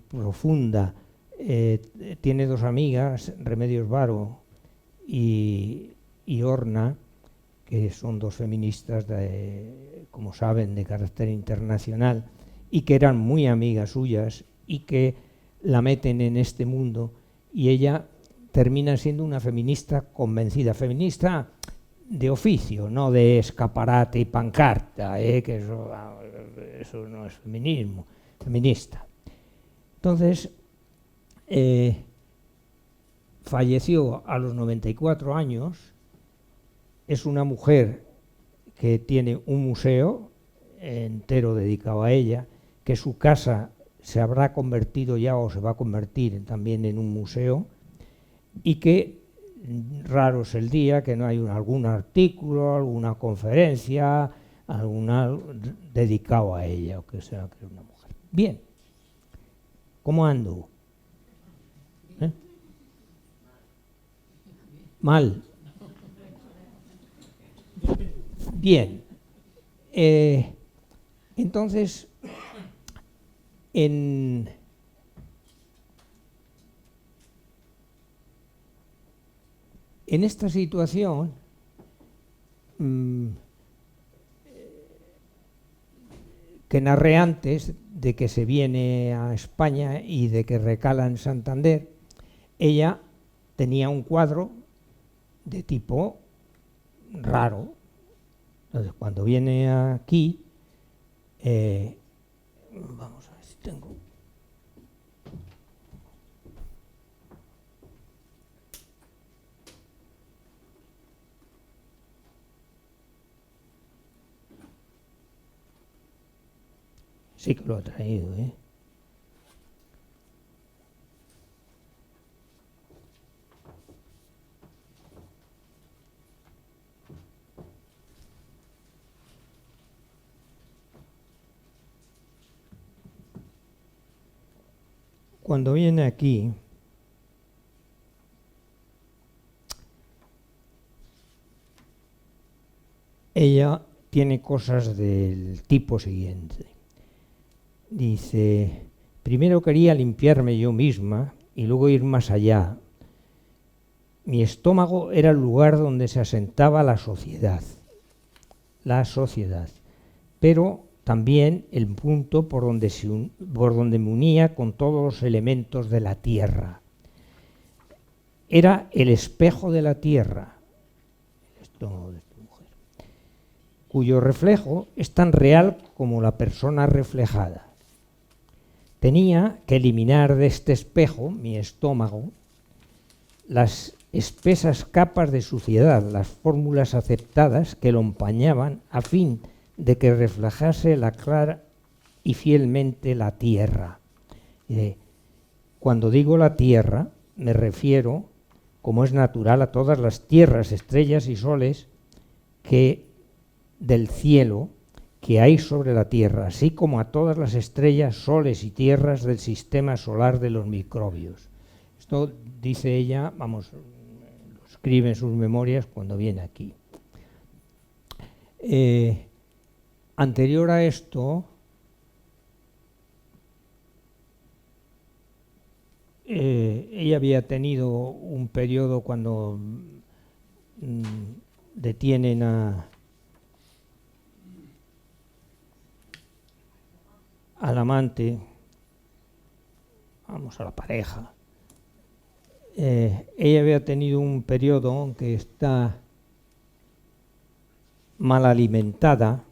Speaker 3: profunda, tiene 2 amigas, Remedios Varo y Orna, que son 2 feministas, como saben, de carácter internacional, y que eran muy amigas suyas y que la meten en este mundo, y ella termina siendo una feminista convencida, feminista de oficio, no de escaparate y pancarta, que eso no es feminismo, feminista. Entonces, falleció a los 94 años, es una mujer que tiene un museo entero dedicado a ella, que su casa se habrá convertido ya o se va a convertir también en un museo, y que raro es el día que no hay algún artículo, alguna conferencia, dedicado a ella, o que sea que es una mujer. Bien, ¿cómo ando? Mal. Bien. Entonces, En esta situación, que narré antes de que se viene a España y de que recala en Santander, ella tenía un cuadro de tipo raro. Entonces, cuando viene aquí, vamos a ver si tengo. Sí que lo ha traído, ¿eh? Cuando viene aquí, ella tiene cosas del tipo siguiente. Dice, primero quería limpiarme yo misma y luego ir más allá. Mi estómago era el lugar donde se asentaba la sociedad, pero también el punto por donde me unía con todos los elementos de la tierra. Era el espejo de la tierra, el estómago de esta mujer, cuyo reflejo es tan real como la persona reflejada. Tenía que eliminar de este espejo, mi estómago, las espesas capas de suciedad, las fórmulas aceptadas que lo empañaban a fin de que reflejase la clara y fielmente la tierra. Cuando digo la tierra, me refiero, como es natural, a todas las tierras, estrellas y soles del cielo que hay sobre la tierra, así como a todas las estrellas, soles y tierras del sistema solar de los microbios. Esto dice ella, vamos, lo escribe en sus memorias cuando viene aquí. Anterior a esto, ella había tenido un periodo cuando detienen al amante, vamos, a la pareja. Ella había tenido un periodo en que está mal alimentada,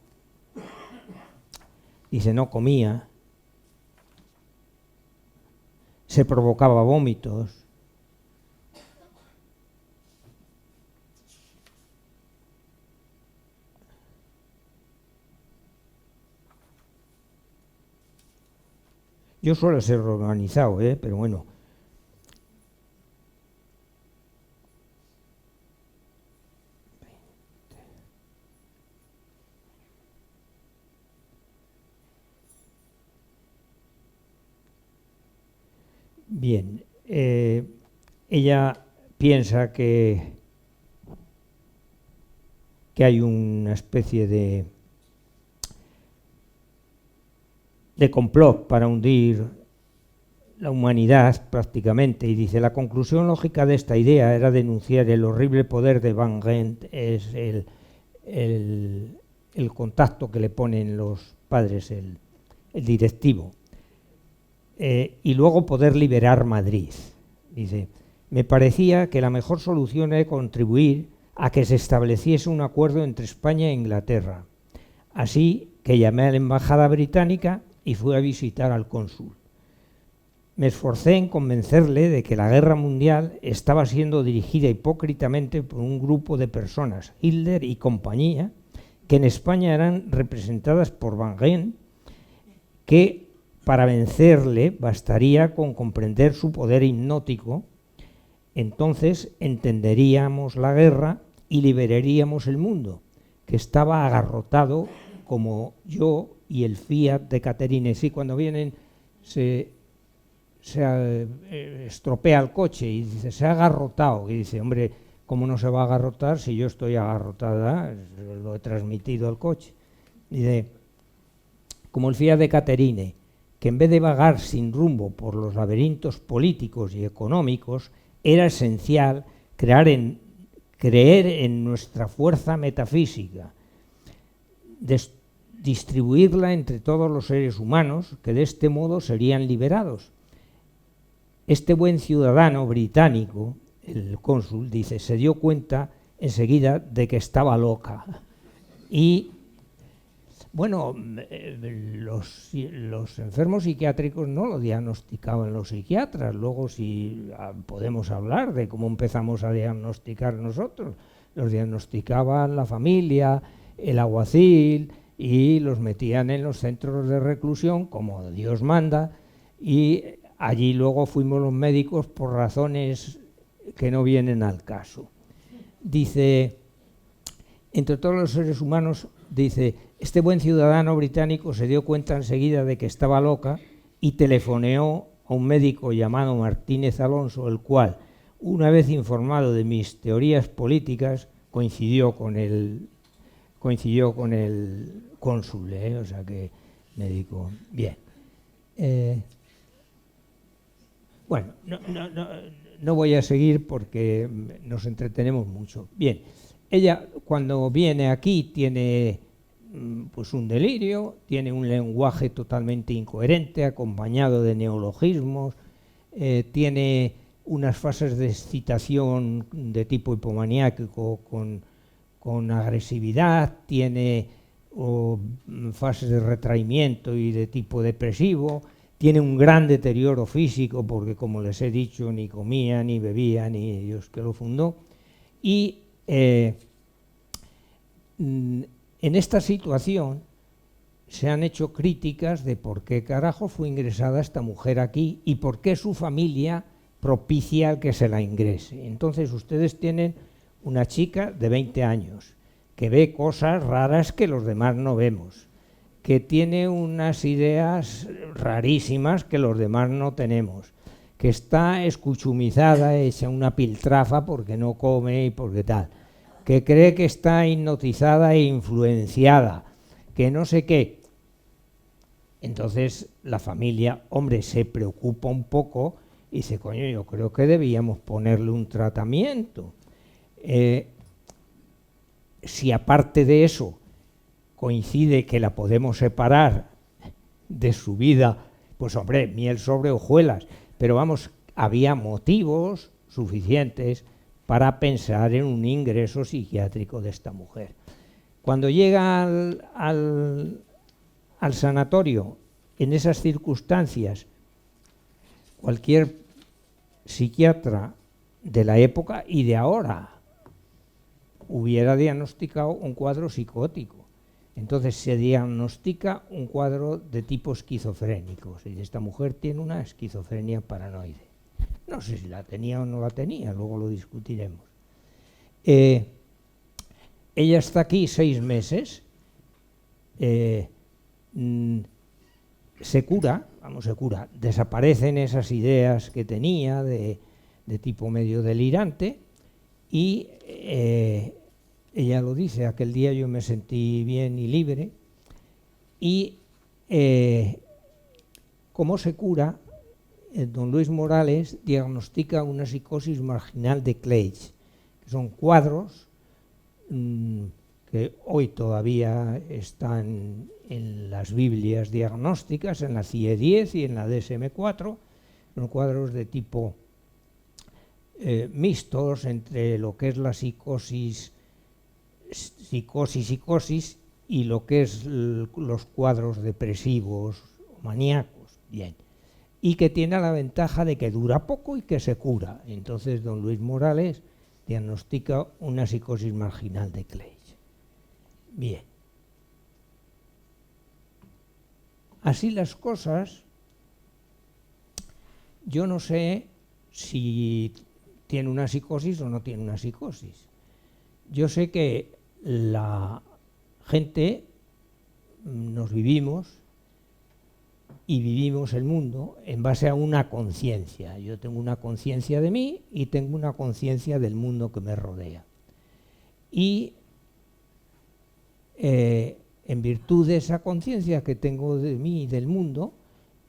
Speaker 3: dice, no comía, se provocaba vómitos, yo suelo ser organizado, pero bueno. Bien, ella piensa que hay una especie de complot para hundir la humanidad prácticamente, y dice, la conclusión lógica de esta idea era denunciar el horrible poder de Van Gent, es el contacto que le ponen los padres, el directivo. Y luego poder liberar Madrid. Dice, me parecía que la mejor solución era contribuir a que se estableciese un acuerdo entre España e Inglaterra. Así que llamé a la embajada británica y fui a visitar al cónsul. Me esforcé en convencerle de que la guerra mundial estaba siendo dirigida hipócritamente por un grupo de personas, Hitler y compañía, que en España eran representadas por Van Gent, que para vencerle bastaría con comprender su poder hipnótico, entonces entenderíamos la guerra y liberaríamos el mundo, que estaba agarrotado como yo y el Fiat de Caterine. Sí, cuando vienen se estropea el coche y dice, se ha agarrotado. Y dice, hombre, ¿cómo no se va a agarrotar si yo estoy agarrotada? Lo he transmitido al coche. Dice, como el Fiat de Caterine, que en vez de vagar sin rumbo por los laberintos políticos y económicos, era esencial creer en nuestra fuerza metafísica, distribuirla entre todos los seres humanos, que de este modo serían liberados. Este buen ciudadano británico, el cónsul, dice, se dio cuenta enseguida de que estaba loca. Y, bueno, los enfermos psiquiátricos no lo diagnosticaban los psiquiatras. Luego, si podemos hablar de cómo empezamos a diagnosticar nosotros, los diagnosticaban la familia, el alguacil, y los metían en los centros de reclusión, como Dios manda, y allí luego fuimos los médicos por razones que no vienen al caso. Dice, entre todos los seres humanos, dice, este buen ciudadano británico se dio cuenta enseguida de que estaba loca y telefoneó a un médico llamado Martínez Alonso, el cual, una vez informado de mis teorías políticas, coincidió con el cónsul, o sea que médico. Bien. Bueno, no voy a seguir porque nos entretenemos mucho. Bien, ella cuando viene aquí tiene pues un delirio, tiene un lenguaje totalmente incoherente, acompañado de neologismos, tiene unas fases de excitación de tipo hipomaníaco con agresividad, tiene fases de retraimiento y de tipo depresivo, tiene un gran deterioro físico porque, como les he dicho, ni comía, ni bebía, ni Dios que lo fundó. Y en esta situación se han hecho críticas de por qué carajo fue ingresada esta mujer aquí y por qué su familia propicia que se la ingrese. Entonces ustedes tienen una chica de 20 años que ve cosas raras que los demás no vemos, que tiene unas ideas rarísimas que los demás no tenemos, que está escuchumizada, hecha una piltrafa porque no come y porque tal, que cree que está hipnotizada e influenciada, que no sé qué. Entonces la familia, hombre, se preocupa un poco y dice, coño, yo creo que debíamos ponerle un tratamiento. Si aparte de eso coincide que la podemos separar de su vida, pues hombre, miel sobre hojuelas, pero vamos, había motivos suficientes para pensar en un ingreso psiquiátrico de esta mujer. Cuando llega al sanatorio, en esas circunstancias, cualquier psiquiatra de la época y de ahora hubiera diagnosticado un cuadro psicótico. Entonces se diagnostica un cuadro de tipo esquizofrénico. Si esta mujer tiene una esquizofrenia paranoide. No sé si la tenía o no la tenía, luego lo discutiremos. Ella está aquí 6 meses, se cura, desaparecen esas ideas que tenía de tipo medio delirante y ella lo dice, aquel día yo me sentí bien y libre. Y ¿cómo se cura? Don Luis Morales diagnostica una psicosis marginal de Kleist, que son cuadros que hoy todavía están en las Biblias diagnósticas, en la CIE-10 y en la DSM-4, son cuadros de tipo mixtos entre lo que es la psicosis y lo que es los cuadros depresivos o maníacos. Bien. Y que tiene la ventaja de que dura poco y que se cura. Entonces don Luis Morales diagnostica una psicosis marginal de Kleist. Bien. Así las cosas, yo no sé si tiene una psicosis o no tiene una psicosis. Yo sé que la gente nos vivimos y vivimos el mundo en base a una conciencia. Yo tengo una conciencia de mí y tengo una conciencia del mundo que me rodea. Y en virtud de esa conciencia que tengo de mí y del mundo,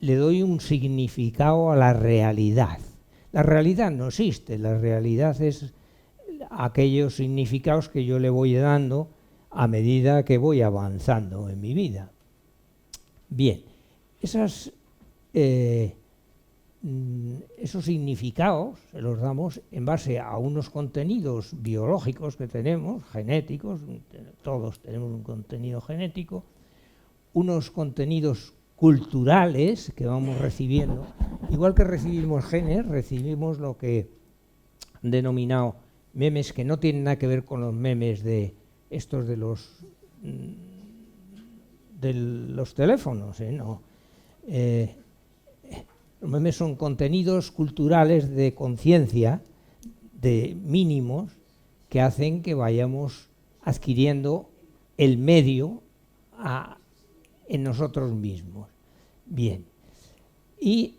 Speaker 3: le doy un significado a la realidad. La realidad no existe, la realidad es aquellos significados que yo le voy dando a medida que voy avanzando en mi vida. Bien, esos significados se los damos en base a unos contenidos biológicos que tenemos, genéticos, todos tenemos un contenido genético, unos contenidos culturales que vamos recibiendo, igual que recibimos genes, recibimos lo que han denominado memes, que no tienen nada que ver con los memes de estos de los teléfonos, no. Los memes son contenidos culturales de conciencia, de mínimos, que hacen que vayamos adquiriendo el medio en nosotros mismos. Bien. Y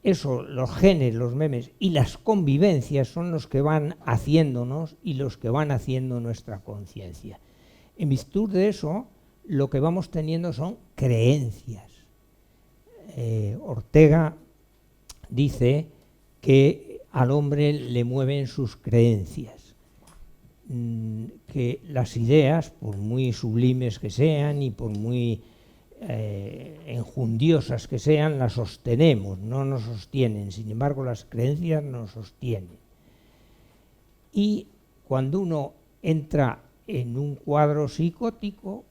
Speaker 3: eso, los genes, los memes y las convivencias son los que van haciéndonos y los que van haciendo nuestra conciencia. En virtud de eso, lo que vamos teniendo son creencias. Ortega dice que al hombre le mueven sus creencias, que las ideas, por muy sublimes que sean y por muy enjundiosas que sean, las sostenemos, no nos sostienen, sin embargo las creencias nos sostienen. Y cuando uno entra en un cuadro psicótico,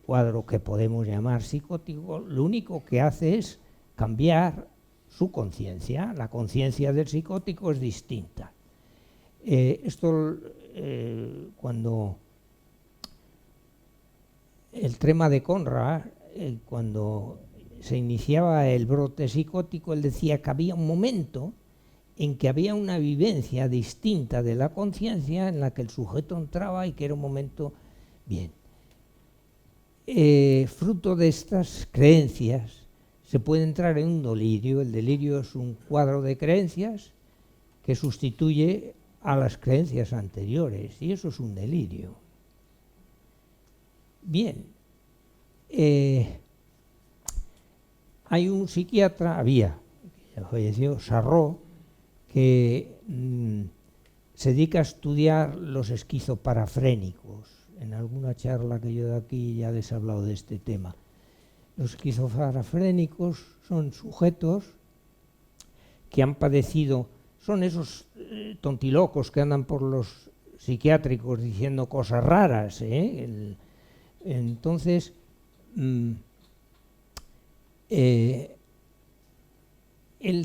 Speaker 3: cuadro que podemos llamar psicótico, lo único que hace es cambiar su conciencia. La conciencia del psicótico es distinta. Cuando el trema de Conrad, cuando se iniciaba el brote psicótico, él decía que había un momento en que había una vivencia distinta de la conciencia en la que el sujeto entraba y que era un momento bien. Fruto de estas creencias se puede entrar en un delirio. El delirio es un cuadro de creencias que sustituye a las creencias anteriores, y eso es un delirio. Bien, hay un psiquiatra, que ya falleció, Sarro, que se dedica a estudiar los esquizoparafrénicos. En alguna charla que yo de aquí ya les he hablado de este tema. Los esquizoparafrénicos son sujetos que han padecido, son esos tontilocos que andan por los psiquiátricos diciendo cosas raras. Entonces, él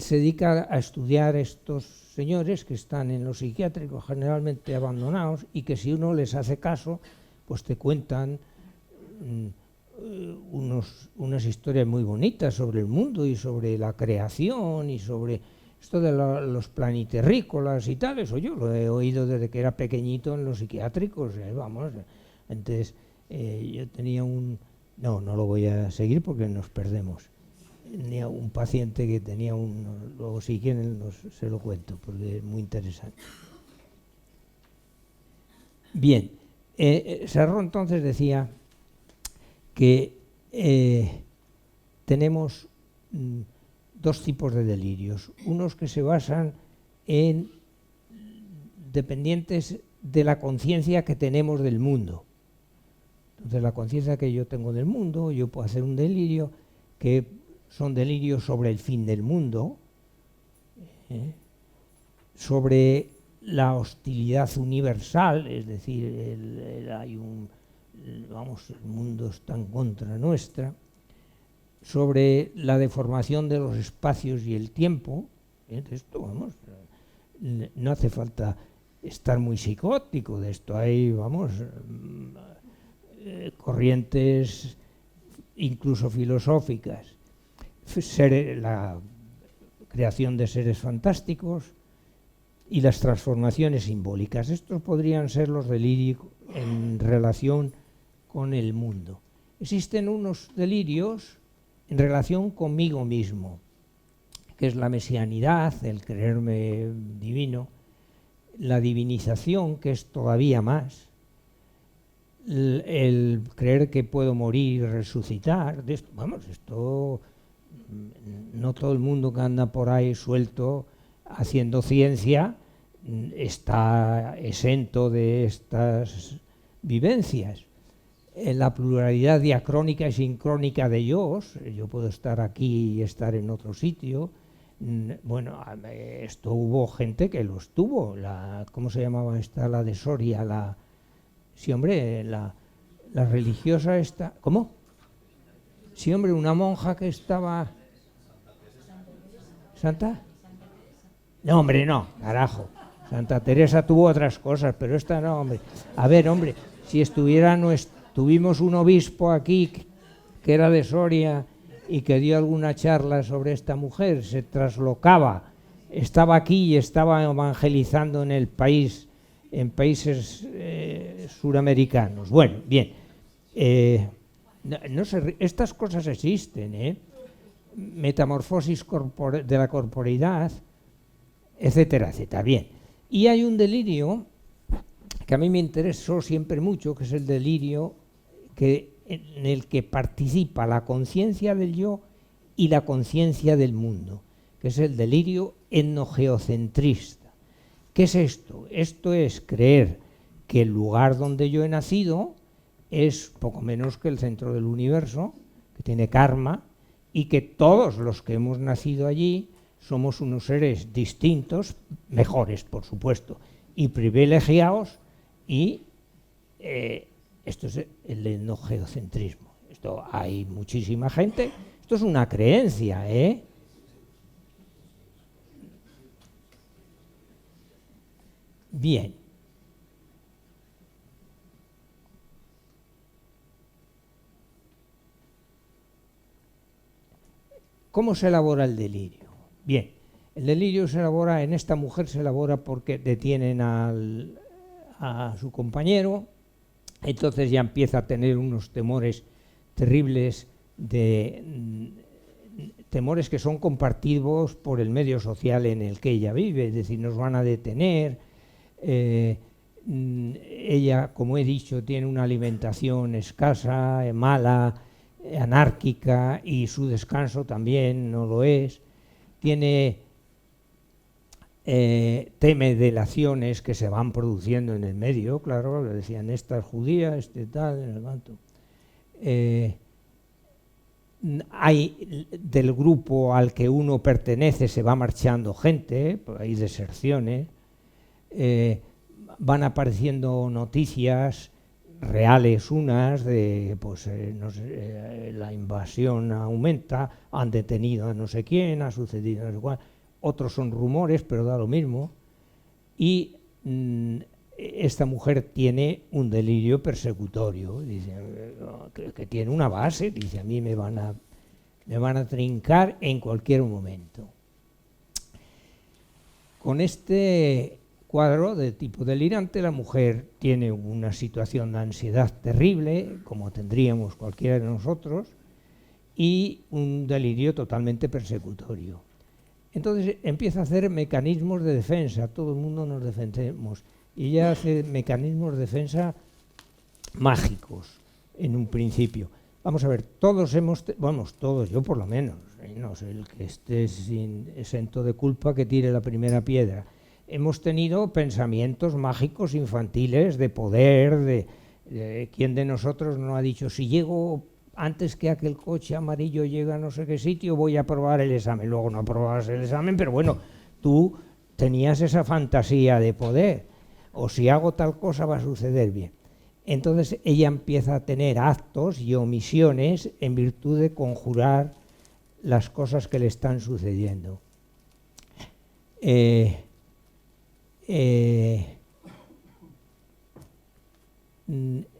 Speaker 3: se dedica a estudiar estos señores que están en los psiquiátricos generalmente abandonados y que si uno les hace caso, pues te cuentan unas historias muy bonitas sobre el mundo y sobre la creación y sobre esto de los planiterrícolas y tal. Eso yo lo he oído desde que era pequeñito en los psiquiátricos, vamos. Entonces, yo tenía no lo voy a seguir porque nos perdemos. Tenía un paciente que tenía luego si quieren se lo cuento porque es muy interesante. Bien, Sarro entonces decía que tenemos dos tipos de delirios, unos que se basan en dependientes de la conciencia que tenemos del mundo. Entonces la conciencia que yo tengo del mundo, yo puedo hacer un delirio que son delirios sobre el fin del mundo, sobre la hostilidad universal, es decir, el mundo está en contra nuestra, sobre la deformación de los espacios y el tiempo. Esto, no hace falta estar muy psicótico de esto, hay, corrientes incluso filosóficas, la creación de seres fantásticos y las transformaciones simbólicas. Estos podrían ser los delirios en relación con el mundo. Existen unos delirios en relación conmigo mismo, que es la mesianidad, el creerme divino, la divinización, que es todavía más, el creer que puedo morir y resucitar. Esto no todo el mundo que anda por ahí suelto haciendo ciencia está exento de estas vivencias. En la pluralidad diacrónica y sincrónica de yo puedo estar aquí y estar en otro sitio. Bueno, esto hubo gente que lo estuvo. ¿Cómo se llamaba esta? La de Soria. Sí, hombre, la religiosa esta. ¿Cómo? Sí, hombre, una monja que estaba... ¿Santa? No, hombre, no, carajo. Santa Teresa tuvo otras cosas, pero esta no, hombre. A ver, hombre, si tuvimos un obispo aquí que era de Soria y que dio alguna charla sobre esta mujer, se traslocaba, estaba aquí y estaba evangelizando en el país, en países suramericanos. Bueno, bien, no sé, estas cosas existen, metamorfosis de la corporeidad, etcétera, etcétera. Bien, y hay un delirio que a mí me interesó siempre mucho, que es el delirio en el que participa la conciencia del yo y la conciencia del mundo, que es el delirio etnogeocentrista. ¿Qué es esto? Esto es creer que el lugar donde yo he nacido es poco menos que el centro del universo, que tiene karma, y que todos los que hemos nacido allí somos unos seres distintos, mejores, por supuesto, y privilegiados, y esto es el etnogeocentrismo. Esto hay muchísima gente, esto es una creencia, Bien. ¿Cómo se elabora el delirio? Bien, el delirio en esta mujer se elabora porque detienen a su compañero, entonces ya empieza a tener unos temores terribles, temores que son compartidos por el medio social en el que ella vive, es decir, nos van a detener. Ella, como he dicho, tiene una alimentación escasa, mala, anárquica, y su descanso también no lo es. Teme delaciones que se van produciendo en el medio, claro, le decían esta es judía, este tal, en el manto. Hay del grupo al que uno pertenece, se va marchando gente, hay deserciones, van apareciendo noticias reales unas de la invasión aumenta, han detenido a no sé quién, ha sucedido no sé cuál, otros son rumores, pero da lo mismo, y esta mujer tiene un delirio persecutorio, dice, que tiene una base, dice, a mí me van a trincar en cualquier momento. Con este cuadro de tipo delirante, la mujer tiene una situación de ansiedad terrible, como tendríamos cualquiera de nosotros, y un delirio totalmente persecutorio. Entonces empieza a hacer mecanismos de defensa, todo el mundo nos defendemos, y ella hace mecanismos de defensa mágicos en un principio. Vamos a ver, todos, yo por lo menos, no sé, el que esté exento de culpa que tire la primera piedra. Hemos tenido pensamientos mágicos infantiles de poder, ¿quién de nosotros no ha dicho, si llego antes que aquel coche amarillo llega a no sé qué sitio, voy a aprobar el examen? Luego no aprobabas el examen, pero bueno, tú tenías esa fantasía de poder, o si hago tal cosa va a suceder bien. Entonces ella empieza a tener actos y omisiones en virtud de conjurar las cosas que le están sucediendo.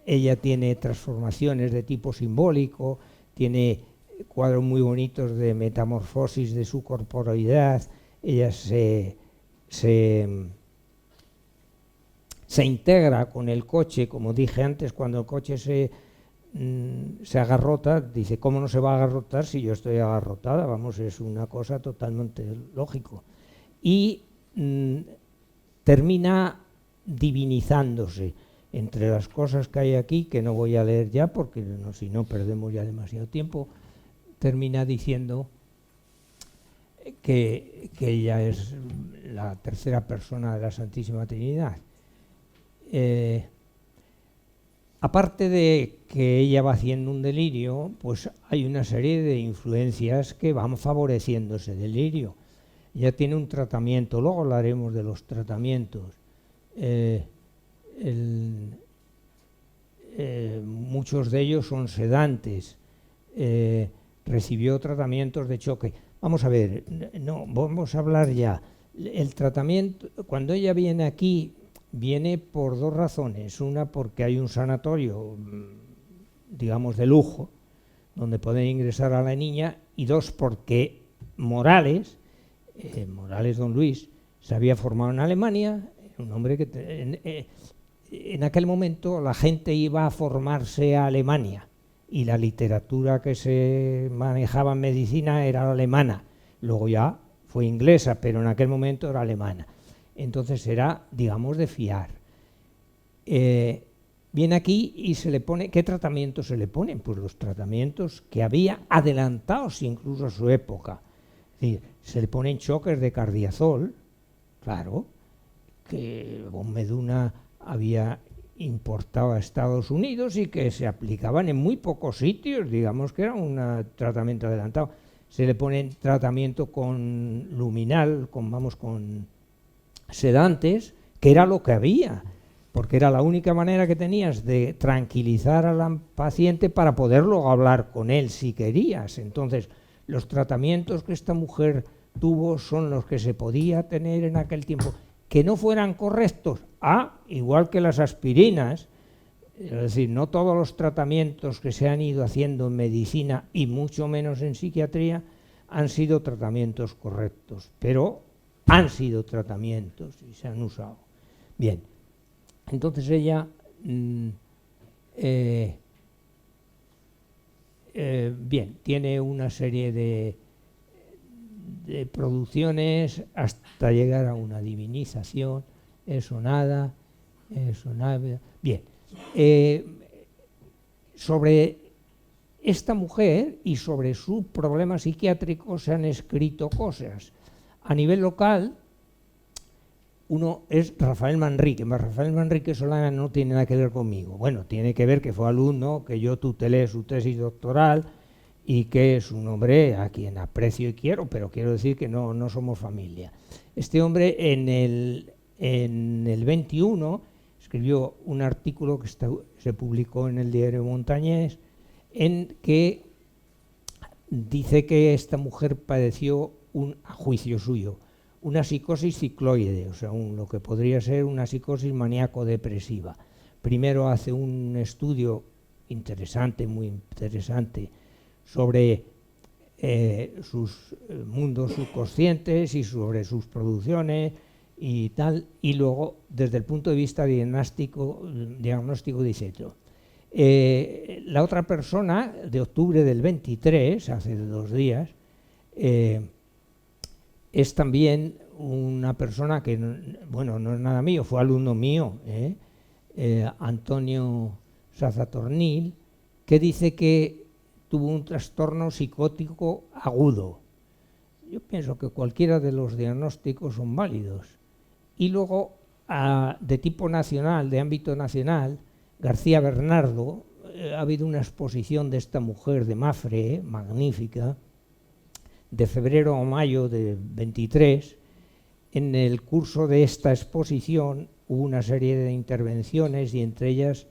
Speaker 3: Ella tiene transformaciones de tipo simbólico, tiene cuadros muy bonitos de metamorfosis de su corporeidad. Ella se integra con el coche, como dije antes, cuando el coche se agarrota, dice, ¿cómo no se va a agarrotar si yo estoy agarrotada? Vamos, es una cosa totalmente lógico. Y termina divinizándose. Entre las cosas que hay aquí, que no voy a leer ya, porque si no perdemos ya demasiado tiempo, termina diciendo que ella es la tercera persona de la Santísima Trinidad. Aparte de que ella va haciendo un delirio, pues hay una serie de influencias que van favoreciendo ese delirio. Ella tiene un tratamiento, luego hablaremos de los tratamientos. Muchos de ellos son sedantes. Recibió tratamientos de choque. Vamos a ver, no, vamos a hablar ya. El tratamiento, cuando ella viene aquí, viene por dos razones. Una, porque hay un sanatorio, digamos, de lujo, donde puede ingresar a la niña, y dos, porque Morales don Luis, se había formado en Alemania, un hombre que en aquel momento la gente iba a formarse a Alemania y la literatura que se manejaba en medicina era alemana, luego ya fue inglesa, pero en aquel momento era alemana. Entonces era, digamos, de fiar. Viene aquí y se le pone, ¿qué tratamientos se le ponen? Pues los tratamientos que había adelantados incluso a su época. Es decir, se le ponen choques de cardiazol, claro, que von Meduna había importado a Estados Unidos y que se aplicaban en muy pocos sitios, digamos que era un tratamiento adelantado. Se le ponen tratamiento con luminal, con sedantes, que era lo que había, porque era la única manera que tenías de tranquilizar al paciente para poder luego hablar con él si querías. Entonces, los tratamientos que esta mujer tuvo son los que se podía tener en aquel tiempo. Que no fueran correctos, igual que las aspirinas, es decir, no todos los tratamientos que se han ido haciendo en medicina y mucho menos en psiquiatría han sido tratamientos correctos, pero han sido tratamientos y se han usado. Bien, entonces ella tiene una serie de producciones hasta llegar a una divinización, eso nada. Bien, sobre esta mujer y sobre su problema psiquiátrico se han escrito cosas. A nivel local, uno es Rafael Manrique. Rafael Manrique Solana no tiene nada que ver conmigo. Bueno, tiene que ver que fue alumno, que yo tutelé su tesis doctoral y que es un hombre a quien aprecio y quiero, pero quiero decir que no somos familia. Este hombre en el 21 escribió un artículo que se publicó en el diario Montañés, en que dice que esta mujer padeció, a juicio suyo, una psicosis cicloide, o sea, lo que podría ser una psicosis maníaco-depresiva. Primero hace un estudio interesante, muy interesante, sobre sus mundos subconscientes y sobre sus producciones y tal, y luego desde el punto de vista diagnóstico dice esto. La otra persona, de octubre del 23, hace 2 días, es también una persona que, bueno, no es nada mío, fue alumno mío, Antonio Sazatornil, que dice que tuvo un trastorno psicótico agudo. Yo pienso que cualquiera de los diagnósticos son válidos. Y luego, de tipo nacional, de ámbito nacional, García Bernardo, ha habido una exposición de esta mujer de Mafre, magnífica, de febrero a mayo de 23. En el curso de esta exposición hubo una serie de intervenciones y entre ellas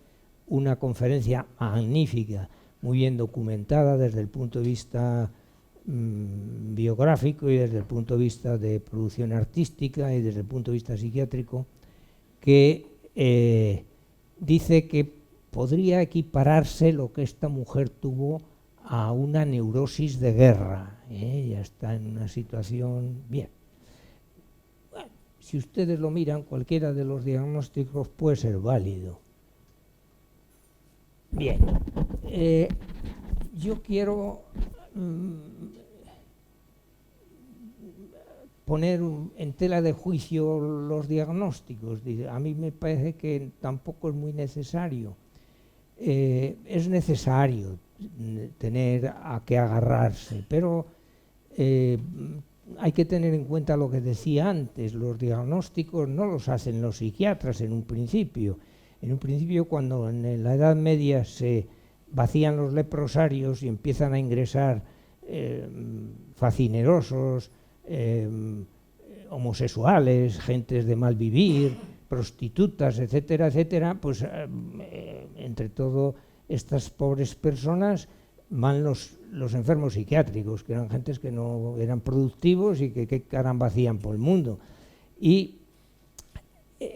Speaker 3: una conferencia magnífica, muy bien documentada desde el punto de vista biográfico y desde el punto de vista de producción artística y desde el punto de vista psiquiátrico, que dice que podría equipararse lo que esta mujer tuvo a una neurosis de guerra. Ya está en una situación bien. Bueno, si ustedes lo miran, cualquiera de los diagnósticos puede ser válido. Bien, yo quiero poner en tela de juicio los diagnósticos. A mí me parece que tampoco es muy necesario. Es necesario tener a qué agarrarse, pero hay que tener en cuenta lo que decía antes, los diagnósticos no los hacen los psiquiatras en un principio. En un principio, cuando en la Edad Media se vacían los leprosarios y empiezan a ingresar facinerosos, homosexuales, gentes de mal vivir, prostitutas, etcétera, etcétera, pues entre todo estas pobres personas van los enfermos psiquiátricos, que eran gentes que no eran productivos y que qué caramba hacían por el mundo. Y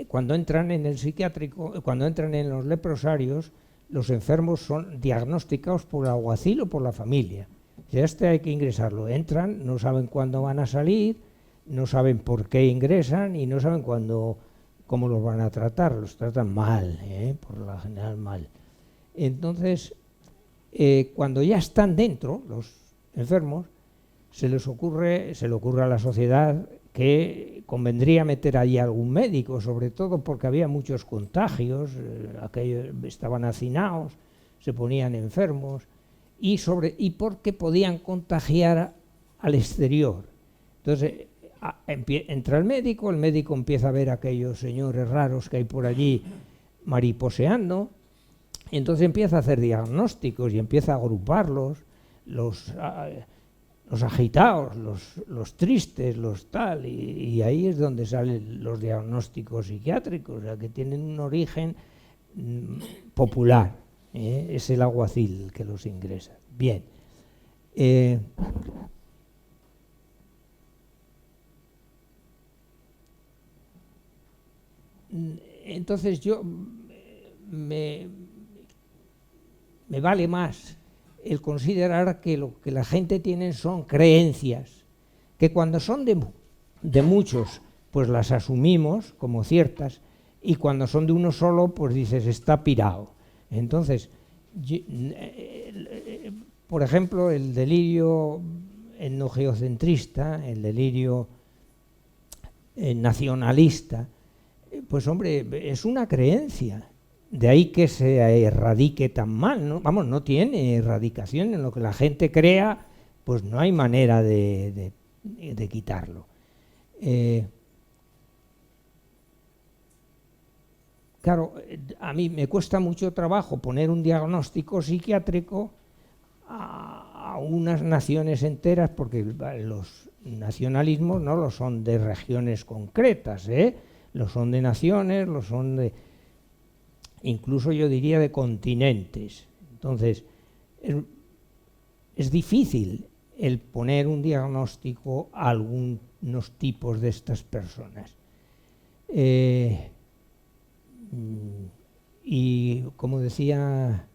Speaker 3: cuando entran en el psiquiátrico, cuando entran en los leprosarios, los enfermos son diagnosticados por el alguacil o por la familia. Si hay que ingresarlo, entran, no saben cuándo van a salir, no saben por qué ingresan y no saben cómo los van a tratar. Los tratan mal, por lo general mal. Entonces, cuando ya están dentro, los enfermos, se le ocurre a la sociedad que convendría meter allí algún médico, sobre todo porque había muchos contagios, aquellos estaban hacinados, se ponían enfermos, y porque podían contagiar al exterior. Entonces, entra el médico empieza a ver a aquellos señores raros que hay por allí mariposeando, entonces empieza a hacer diagnósticos y empieza a agruparlos, los agitados, los tristes, los tal, y ahí es donde salen los diagnósticos psiquiátricos, o sea, que tienen un origen popular, es el alguacil que los ingresa. Bien. Entonces me vale más el considerar que lo que la gente tiene son creencias, que cuando son de muchos, pues las asumimos como ciertas, y cuando son de uno solo, pues dices, está pirado. Entonces, por ejemplo, el delirio etnogeocentrista, el delirio nacionalista, pues hombre, es una creencia. De ahí que se erradique tan mal, ¿no? Vamos, no tiene erradicación. En lo que la gente crea, pues no hay manera de quitarlo. Claro, a mí me cuesta mucho trabajo poner un diagnóstico psiquiátrico a unas naciones enteras, porque los nacionalismos no lo son de regiones concretas, lo son de naciones, lo son de... incluso yo diría de continentes. Entonces, es difícil el poner un diagnóstico a algunos tipos de estas personas. Y como decía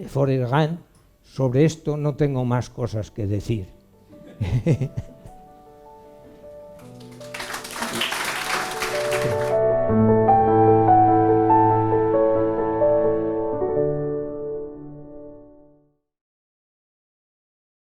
Speaker 3: Forrest Gump, sobre esto no tengo más cosas que decir.